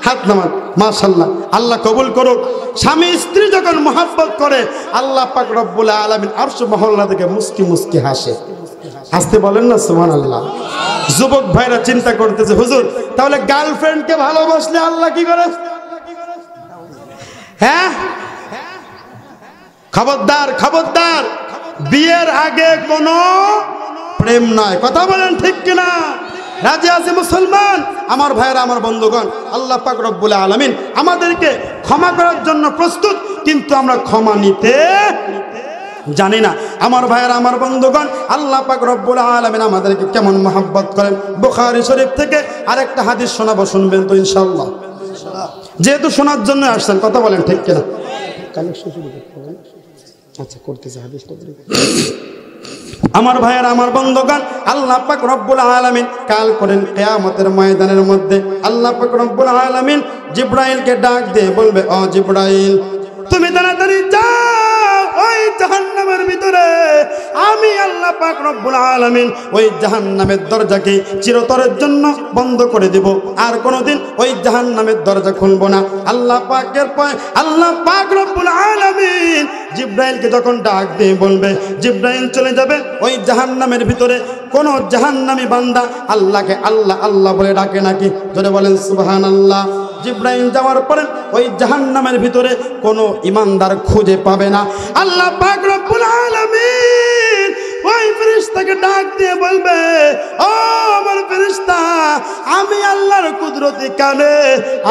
হাত নামান। মাশাআল্লাহ, আল্লাহ কবুল করুক। স্বামী স্ত্রী যখন মহব্বত করে, আল্লাহ পাক রব্বুল আলামিন আরশ মহল্লা থেকে মুস্কি মুস্কি হাসে। হাসতে বলেন না সুবহানাল্লাহ। যুবক ভাইরা চিন্তা করতেছে, হুজুর তাহলে গার্লফ্রেন্ডকে ভালোবাসলে আল্লাহ কি করে? হ্যাঁ, খবরদার খবরদার, বিয়ের আগে কোনো প্রেম নয়। কথা বলেন ঠিক কিনা? রাজি আছে মুসলমান? আমার ভাইয়েরা, আমার বন্ধুগণ, আল্লাহ পাক রব্বুল আলামিন আমাদেরকে ক্ষমা করার জন্য প্রস্তুত, কিন্তু আমরা ক্ষমা নিতে জানি না। আমার ভাইয়েরা, আমার বন্ধুগণ, আল্লাহ পাক রব্বুল আলামিন আমাদেরকে কেমন মহব্বত করেন। বুখারী শরীফ থেকে আরেকটা হাদিস শোনাবো, শুনবেন তো ইনশাআল্লাহ? যেহেতু শোনার জন্য আসছেন, কথা বলেন ঠিক কিনা? আচ্ছা, করতেছে হাদিসটা। আমার ভাইয়েরা, আমার বন্ধুগণ, আল্লাহ পাক রব্বুল আলামিন কাল করেন কিয়ামতের ময়দানের মধ্যে আল্লাহ পাক রব্বুল আলামিন জিবরাইলকে ডাক দিয়ে বলবে, ও জিবরাইল, তুমি তাড়াতাড়ি যাও ওই জাহান্নামের ভিতরে। আমি আল্লাহ পাক রব্বুল আলামিন ওই জাহান্নামের দরজাকে চিরতরের জন্য বন্ধ করে দেব, আর কোনোদিন ওই জাহান্নামের দরজা খুলব না। আল্লাহ পাক রব্বুল আলামিন জিবরাইলকে যখন ডাক দিয়ে বলবে, জিবরাইল চলে যাবে ওই জাহান্নামের ভিতরে। কোন জাহান্নামী বান্দা আল্লাহকে আল্লাহ আল্লাহ বলে ডাকে নাকি? জোরে বলেন সুবহানাল্লাহ। জিবরাইল যাওয়ার পরে ওই জাহান্নামের ভিতরে কোনো ইমানদার খুঁজে পাবে না। আল্লাহ পাক রব্বুল আলামিন ওই ফেরেশতাকে ডাক দিয়ে বলবে, ও আমার ফেরেশতা, আমি আল্লাহর কুদরতি কানে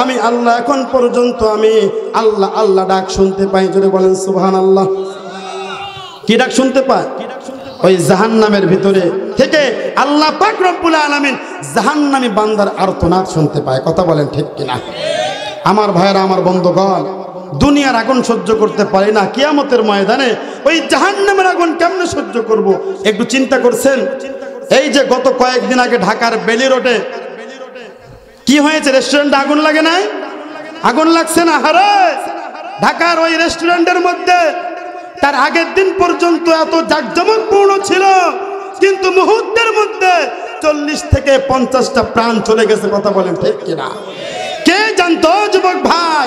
আমি আল্লাহ এখন পর্যন্ত আমি আল্লাহ আল্লাহ ডাক শুনতে পাই। জোরে বলেন সুবহানাল্লাহ। কি ডাক শুনতে পায়? ওই জাহান্নামের ভিতরে থেকে আল্লাহ পাক রব্বুল আলামিন জাহান্নামী বান্দার আর্তনাদ শুনতে পায়। কথা বলেন ঠিক কিনা? আমার ভাইয়েরা, আমার বন্ধুগণ, দুনিয়ার আগুন সহ্য করতে পারি না, কিয়ামতের ময়দানে ওই জাহান্নামের আগুন কেমনে সহ্য করব? একটু চিন্তা করছেন? এই যে গত কয়েকদিন আগে ঢাকার বেলি রোডে কি হয়েছে? রেস্টুরেন্টে আগুন লাগে নাই? আগুন লাগছে না? হারে, ঢাকার ওই রেস্টুরেন্টের মধ্যে তার আগের দিন পর্যন্ত এত জাঁকজমকপূর্ণ ছিল, কিন্তু মুহূর্তের মধ্যে 40 থেকে 50টা প্রাণ চলে গেছে। কথা বলেন ঠিক কিনা? কে জানতো যুবক ভাই?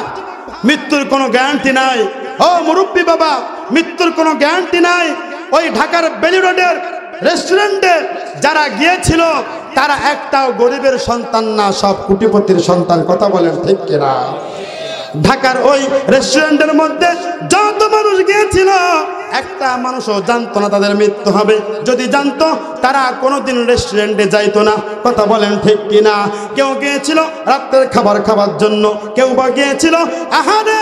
মৃত্যুর কোনো গ্যারান্টি নাই। ও মুরব্বী বাবা, মৃত্যুর কোনো গ্যারান্টি নাই। ওই ঢাকার বেলি রোডের রেস্টুরেন্টে যারা গিয়েছিল তারা একটাও গরিবের সন্তান না, সব কোটিপতির সন্তান। কথা বলেন ঠিক কিনা? ঢাকার ওই রেস্টুরেন্টের মধ্যে যত মানুষ গিয়েছিল একটা মানুষও জানতো না তাদের মৃত্যু হবে। যদি জানতো তারা কোনোদিন রেস্টুরেন্টে যাইতো না। কথা বলেন ঠিক কিনা? কেউ গিয়েছিল রাতের খাবার খাওয়ার জন্য, কেউ বা গিয়েছিল আহারে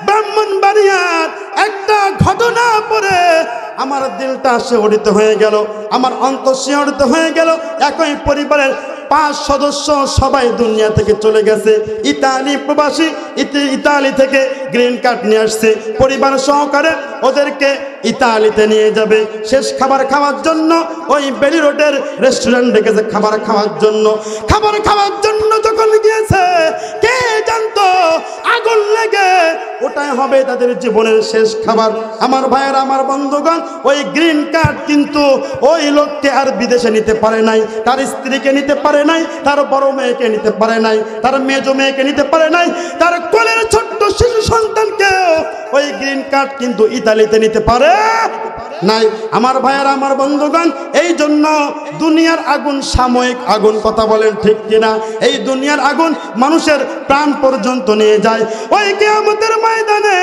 ব্রাহ্মণবাড়িয়ার একটা ঘটনা পড়ে আমার দিলটা শিহরিত হয়ে গেল, আমার অন্তর শিহরিত হয়ে গেল। একই পরিবারের 5 সদস্য সবাই দুনিয়া থেকে চলে গেছে। ইতালি প্রবাসী, ইতালি থেকে গ্রিন কার্ড নিয়ে আসছে, পরিবার সহকারে ওদেরকে ইতালিতে নিয়ে যাবে শেষ খাবার খাওয়ার জন্য। ওই বেলি রোডের রেস্টুরেন্টে গেছে খাবার খাওয়ার জন্য। খাবার খাওয়ার জন্য যখন গিয়েছে, কে জানতো আগুন লেগে ওটাই হবে তাদের জীবনের শেষ খাবার। আমার ভাইয়েরা, আমার বন্ধুগণ, ওই গ্রিন কার্ড কিন্তু ওই লোককে আর বিদেশে নিতে পারে নাই, তার স্ত্রীকে নিতে পারে নাই, তার বড় মেয়েকে নিতে পারে নাই, তার মেজো মেয়েকে নিতে পারে নাই, তার কোলের ছোট্ট শিশু সন্তানকেও ওই গ্রিন কার্ড কিন্তু ইতালিতে নিতে পারে নাই। আমার ভাইয়েরা, আমার বন্ধুগণ, এই জন্য দুনিয়ার আগুন সাময়িক আগুন। কথা বলেন ঠিক কিনা? এই দুনিয়ার আগুন মানুষের প্রাণ পর্যন্ত নিয়ে যায়। ওই কিয়ামতের ময়দানে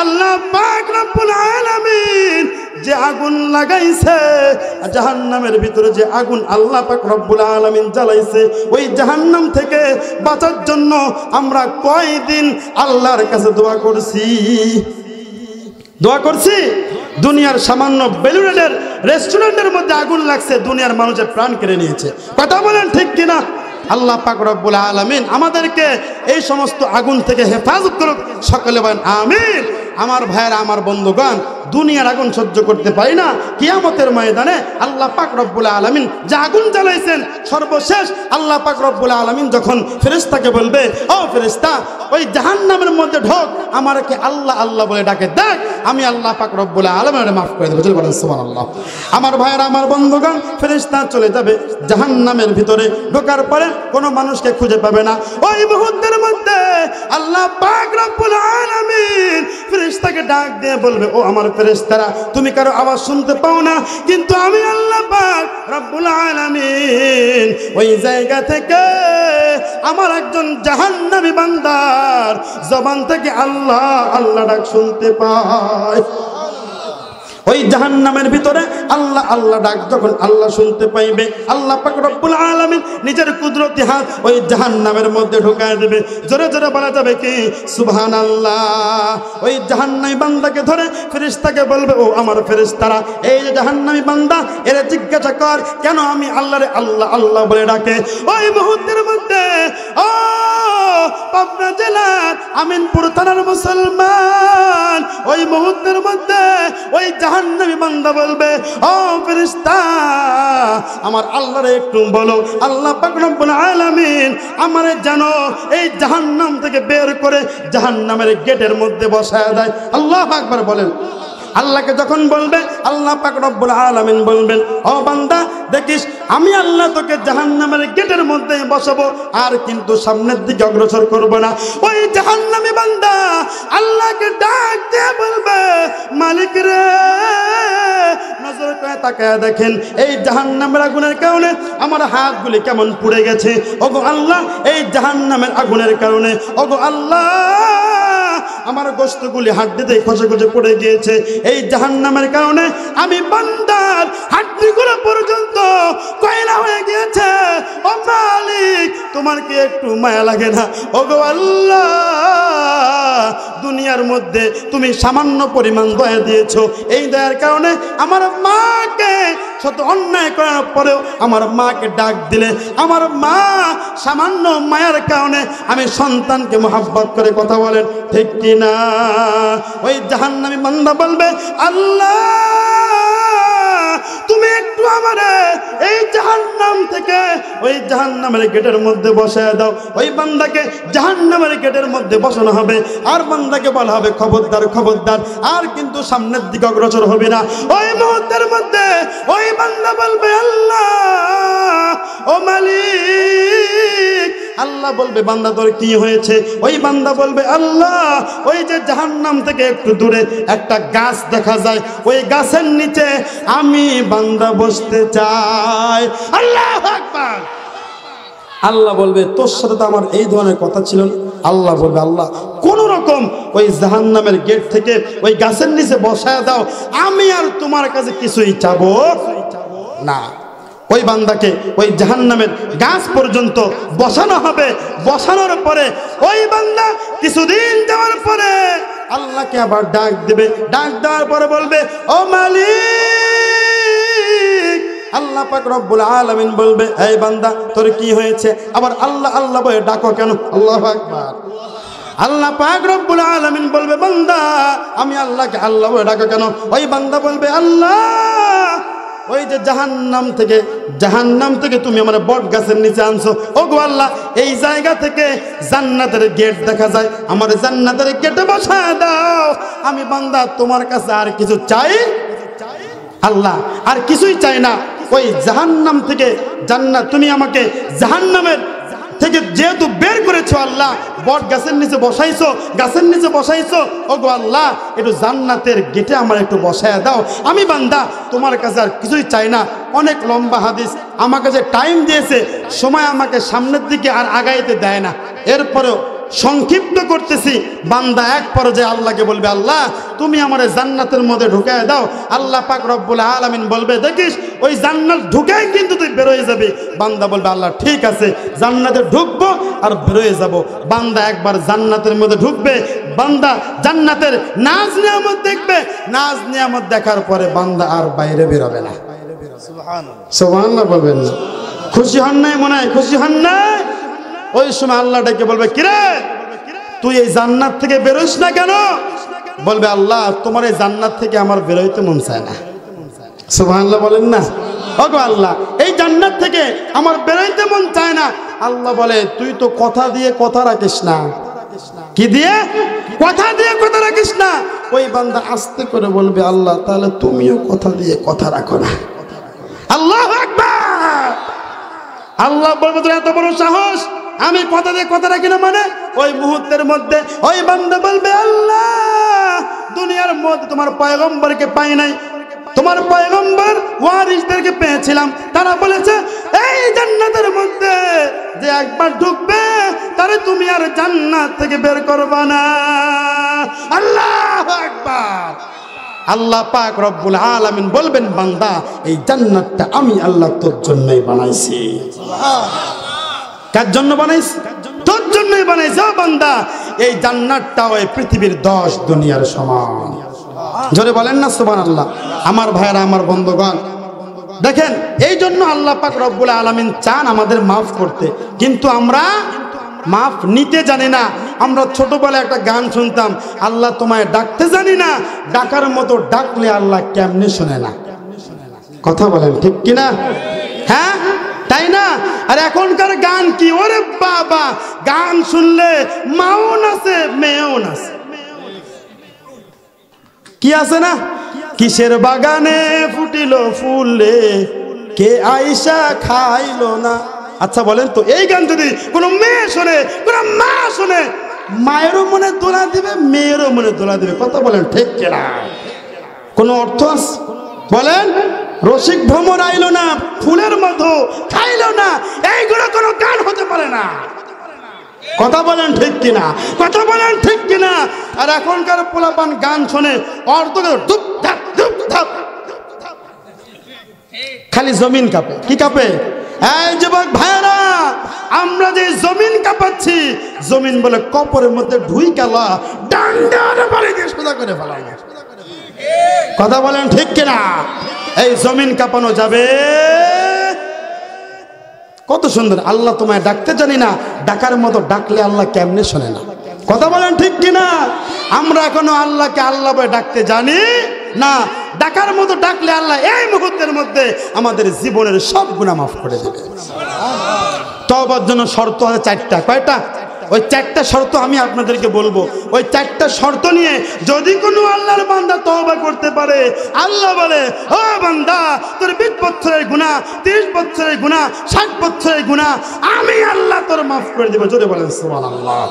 আল্লাহ পাক রব্বুল আলামিন যে আগুন লাগাইছে, জাহান্নামের ভিতরে যে আগুন আল্লাহ পাক রব্বুল আলামিন জ্বালাইছে, ওই জাহান্নাম থেকে বাঁচার জন্য আমরা কয়দিন আল্লাহর কাছে দোয়া করছি। দুনিয়ার সামান্য বেলি রোডের রেস্টুরেন্টের মধ্যে আগুন লাগছে, দুনিয়ার মানুষের প্রাণ কেড়ে নিয়েছে। কথা বলেন ঠিক কিনা? আল্লাহ পাক রব্বুল আলামিন আমাদেরকে এই সমস্ত আগুন থেকে হেফাজত করুক। সকলে বলেন আমিন। আমার ভাইয়েরা, আমার বন্ধুগণ, দুনিয়ার আগুন সহ্য করতে পারি না। কিয়ামতের ময়দানে আল্লাহ পাক রব্বুল আলামিন যে আগুন জ্বালাইছেন, সর্বশেষ আল্লাহ পাক রব্বুল আলামিন যখন ফেরেশতাকে বলবে, ও ফেরেশতা ওই জাহান্নামের মধ্যে ঢোক, আমাকে আল্লাহ আল্লাহ বলে ডাকে, দেখ আমি আল্লাহ পাক রব্বুল আলামিন মাফ করে দেব। বলেন সুবহানাল্লাহ। আমার ভাইয়েরা, আমার বন্ধুগণ, ফেরেশতা চলে যাবে জাহান্নামের ভিতরে। ঢোকার পরে কোনো মানুষকে খুঁজে পাবে না। ওই মুহূর্তের মধ্যে আল্লাহ পাক রব্বুল আলামিন ফেরেশতাকে ডাক দিয়ে বলবে, ও আমার ফেরেশতারা, তুমি কারো আওয়াজ শুনতে পাও না, কিন্তু আমি আল্লাহ পাক রব্বুল আলামিন ওই জায়গা থেকে আমার একজন জাহান্নামী বান্দার জবান থেকে আল্লাহ আল্লাহ ডাক শুনতে পাই। ওই জাহান্নামের ভিতরে আল্লাহ আল্লাহ ডাক যখন আল্লাহ শুনতে পাইবে, আল্লাহ পাক রব্বুল আলামিন নিজের কুদরতি হাত ওই জাহান্নামের মধ্যে ঢুকায় দেবে। জোরে জোরে বলা যাবে কি সুবহানাল্লাহ। ওই জাহান্নামী বান্দাকে ধরে ফেরেশতাকে বলবে, ও আমার ফেরেশতারা, এই যে জাহান্নামী বান্দা, এর জিজ্ঞাসা কর কেন আমি আল্লাহরে আল্লাহ আল্লাহ বলে ডাকে। ওই মুহূর্তের মধ্যে ও পাবনা জেলার আমিনপুর থানার মুসলমান, ওই মুহূর্তের মধ্যে ওই জাহান্নামী বান্দা বলবে, ও ফেরেশতা আমার আল্লাহরে একটু বলো, আল্লাহ পাক রব্বুল আলামিন আমারে জানো এই জাহান্নাম থেকে বের করে জাহান্নামের গেটের মধ্যে বসায় দেয়। আল্লাহু আকবার বলেন। আল্লাহকে যখন বলবে, আল্লাহ পাক রব্বুল আলামিন বলবেন, ও বান্দা দেখিস আমি আল্লাহ তোকে জাহান্নামের গেটের মধ্যে বসাবো, আর কিন্তু সামনের দিকে অগ্রসর করব না। ওই জাহান্নামী বান্দা আল্লাহকে ডাক দিয়ে বলবে, মালিক রে, নজর করে তাকায় দেখেন এই জাহান্নামের আগুনের কারণে আমার হাতগুলি কেমন পুড়ে গেছে। ওগো আল্লাহ, এই জাহান্নামের আগুনের কারণে ওগো আল্লাহ আমার গোশতগুলি হাড্ডিতে খসে খসে পড়ে গিয়েছে। এই জাহান্নামের কারণে আমি বান্দার হাড্ডিগুলো পর্যন্ত কয়লা হয়ে গিয়েছে। ও মালিক, তোমার কি একটু মায়া লাগে না? ওগো আল্লাহ, দুনিয়ার মধ্যে তুমি সামান্য পরিমাণ দয়া দিয়েছো, এই দয়ার কারণে আমার মাকে শত অন্যায় করার পরেও আমার মাকে ডাক দিলে, আমার মা সামান্য মায়ার কারণে আমি সন্তানকে মহব্বত করে কথা বলেন ঠিক কিনা? ওই জাহান্নামী বান্দা বলবে, আল্লাহ তুমি একটু আমারে এই জাহান্নাম থেকে ওই জাহান্নামের গেটের মধ্যে বসায় দাও। ওই বান্দাকে জাহান্নামের গেটের মধ্যে বসানো হবে, আর বান্দাকে বলা হবে খবরদার খবরদার, আর কিন্তু সামনের দিকে অগ্রসর হবে না। ওই মুহূর্তের মধ্যে ওই বান্দা বলবে, আল্লাহ ও মালিক, আল্লাহ বলবে বান্দা তোর কি হয়েছে? ওই বান্দা বলবে আল্লাহ ওই যে জাহান্নাম থেকে একটু দূরে একটা গাছ দেখা যায়, ওই গাছের নিচে আমি বান্দা বসতে চাই। আল্লাহু আকবার। আল্লাহ বলবে তোর সাথে তো আমার এই ধরনের কথা ছিল না। আল্লাহ বলবে আল্লাহ কোন রকম ওই জাহান্নামের গেট থেকে ওই গাছের নিচে বসায় দাও, আমি আর তোমার কাছে কিছুই চাবো না। ওই বান্দাকে ওই জাহান্নামের গাছ পর্যন্ত বসানো হবে। বসানোর পরে ওই বান্দা কিছুদিন যাওয়ার পরে আল্লাহকে আবার ডাক দেবে। ডাক দেওয়ার পরে বলবে ও মালিক। আল্লাহ পাক রব্বুল আলামিন বলবে এই বান্দা তোর কি হয়েছে? আবার আল্লাহ আল্লাহ বলে ডাকো কেন? আল্লাহু আকবার। আল্লাহ পাক রব্বুল আলামিন বলবে বান্দা আমি আল্লাহকে আল্লাহ বলে ডাকো কেন? ওই বান্দা বলবে আল্লাহ ওই যে জাহান্নাম থেকে তুমি আমার বট গাছের নিচে আনছো, ওগো আল্লাহ এই জায়গা থেকে জান্নাতের গেট দেখা যায়, আমার জান্নাতের গেটে বসায় দাও। আমি বান্দা তোমার কাছে আর কিছু চাই? আল্লাহ আর কিছুই চাই না। ওই জাহান্নাম থেকে জান্নাত তুমি আমাকে জাহান্নামের থেকে যেহেতু বের করেছো আল্লাহ, বট গাছের নিচে বসাইছো, ওগো আল্লাহ একটু জান্নাতের গেটে আমার একটু বসায় দাও। আমি বান্দা তোমার কাছে আর কিছুই চাই না। অনেক লম্বা হাদিস, আমাকে যে টাইম দিয়েছে সময় আমাকে সামনের দিকে আর আগাইতে দেয় না। এরপরেও সংক্ষিপ্ত করতেছি। বান্দা এক পর্যায়ে আল্লাহকে বলবে আল্লাহ তুমি আমার জান্নাতের মধ্যে ঢুকায় দাও। আল্লাহ পাক রব্বুল আলামিন বলবে দেখিস ওই জান্নাত ঢুকাই কিন্তু তুই বেরোয় যাবি। বান্দা বলবে আল্লাহ ঠিক আছে জান্নাতে ঢুকবো আর বেরোয় যাব। বান্দা একবার জান্নাতের মধ্যে ঢুকবে, বান্দা জান্নাতের নাজ নিয়ামত দেখবে। নাজ নিয়ামত দেখার পরে বান্দা আর বাইরে বেরোবে না। সুবহানাল্লাহ বলবেন না? খুশি হন নাই? মনে হয় খুশি হন নাই? ওই সময় আল্লাহ ডেকে বলবে কিরে তুই এই জান্নাত থেকে বেরোস না কেন? বলবে আল্লাহ তোমার এই জান্নাত থেকে আমার বেরোইতে মন চায় না। সুবহানাল্লাহ বলেন না? ওগো আল্লাহ এই জান্নাত থেকে আমার বেরোইতে মন চায় না। আল্লাহ বলে তুই তো কথা দিয়ে কথা রাখিস না। কি দিয়ে? কথা দিয়ে কথা রাখিস না। ওই বান্দা আস্তে করে বলবে আল্লাহ তাহলে তুমিও কথা দিয়ে কথা রাখো না। আল্লাহু আকবার। আল্লাহ বলবে তোর এত বড় সাহস, আমি কথা দিয়ে কথা রাখি না মানে? ওই মুহূর্তের মধ্যে ওই বান্দা বলবে আল্লাহ দুনিয়ার মধ্যে তোমার পয়গম্বরকে পাই নাই, তোমার পয়গম্বর ওয়ারিসদেরকে পেয়েছিলাম, তারা বলেছে এই জান্নাতের মধ্যে যে একবার ঢুকবে তারে তুমি আর জান্নাত থেকে বের করবা না। আল্লাহু আকবার। আল্লাহ পাক রব্বুল আলামিন বলবেন বান্দা এই জান্নাতটা আমি আল্লাহ তোর জন্যই বানাইছি। কার জন্য বানাইছি? তোর জন্যই বানাইছি। ও বান্দা এই জান্নাতটা ওই পৃথিবীর 10 দুনিয়ার সমান। জোরে বলেন না সুবহানাল্লাহ। আমার ভাইরা আমার বন্ধুগণ দেখেন এই জন্য আল্লাহ পাক রব্বুল আলামিন চান আমাদের মাফ করতে, কিন্তু আমরা মাফ নিতে জানি না। আমরা ছোটবেলায় একটা গান শুনতাম আল্লাহ তোমায় ডাকতে জানি না, ডাকার মতো ডাকলে আল্লাহ কেমনে শোনে না। কথা বলেন ঠিক কিনা? হ্যাঁ তাই না? আর এখনকার গান কি? ওরে বাবা গান শুনলে মাও নাচে মেয়েও নাচে। কি আছে না? কিসের বাগানে ফুটিল ফুলে কে আইসা খাইলো না। আচ্ছা বলেন তো এই গান যদি কোনো মেয়ে শোনে, কোনো মা শোনে, মায়েরও মনে দোলা দিবে, মেয়েরও মনে দোলা দিবে। কথা বলেন ঠিক কিনা? কোনো অর্থ আছে? বলেন রসিক ভ্রমর আইলো না, ফুলের মধু খাইলো না, এইগুলো কোনো গান হতে পারে না। কথা বলেন ঠিক কিনা? কথা বলেন ঠিক কিনা? আর এখনকার পোলাপান গান শোনে অর্থ ডুপ ধাপ ডুপ ধাপ, খালি জমিন কাঁপে। কি কাঁপে? এই যুবক ভাইরা আমরা যে জমিন কাঁপাচ্ছি, জমিন বলে কপরের মধ্যে ঢুই গেলা ডান্ডার বাড়ি দিয়ে সোজা করে ফেলা। কথা বলেন ঠিক কিনা? এই জমিন কাঁপানো যাবে? কত সুন্দর। আল্লাহ তোমায় ডাকতে জানি না, ডাকার মতো ডাকলে আল্লাহ কেমনে শোনে না। কথা বলেন ঠিক কিনা? আমরা এখনো আল্লাহকে আল্লাহ বলে ডাকতে জানি না। ডাকার মতো ডাকলে আল্লাহ এই মুহূর্তের মধ্যে আমাদের জীবনের সব গুনাহ মাফ করে দেবে। তওবার জন্য শর্ত আছে 4টা। কয়টা? ওই 4টা শর্ত আমি আপনাদেরকে বলবো। ওই 4টা শর্ত নিয়ে যদি কোনো আল্লাহর বান্দা তওবা করতে পারে, আল্লাহ বলে ও বান্দা তোর 20 বছরের গুনাহ, 30 বছরের গুনাহ, 60 বছরের গুনাহ আমি আল্লাহ তোর মাফ করে দেব। জোরে বলেন সুবহানাল্লাহ।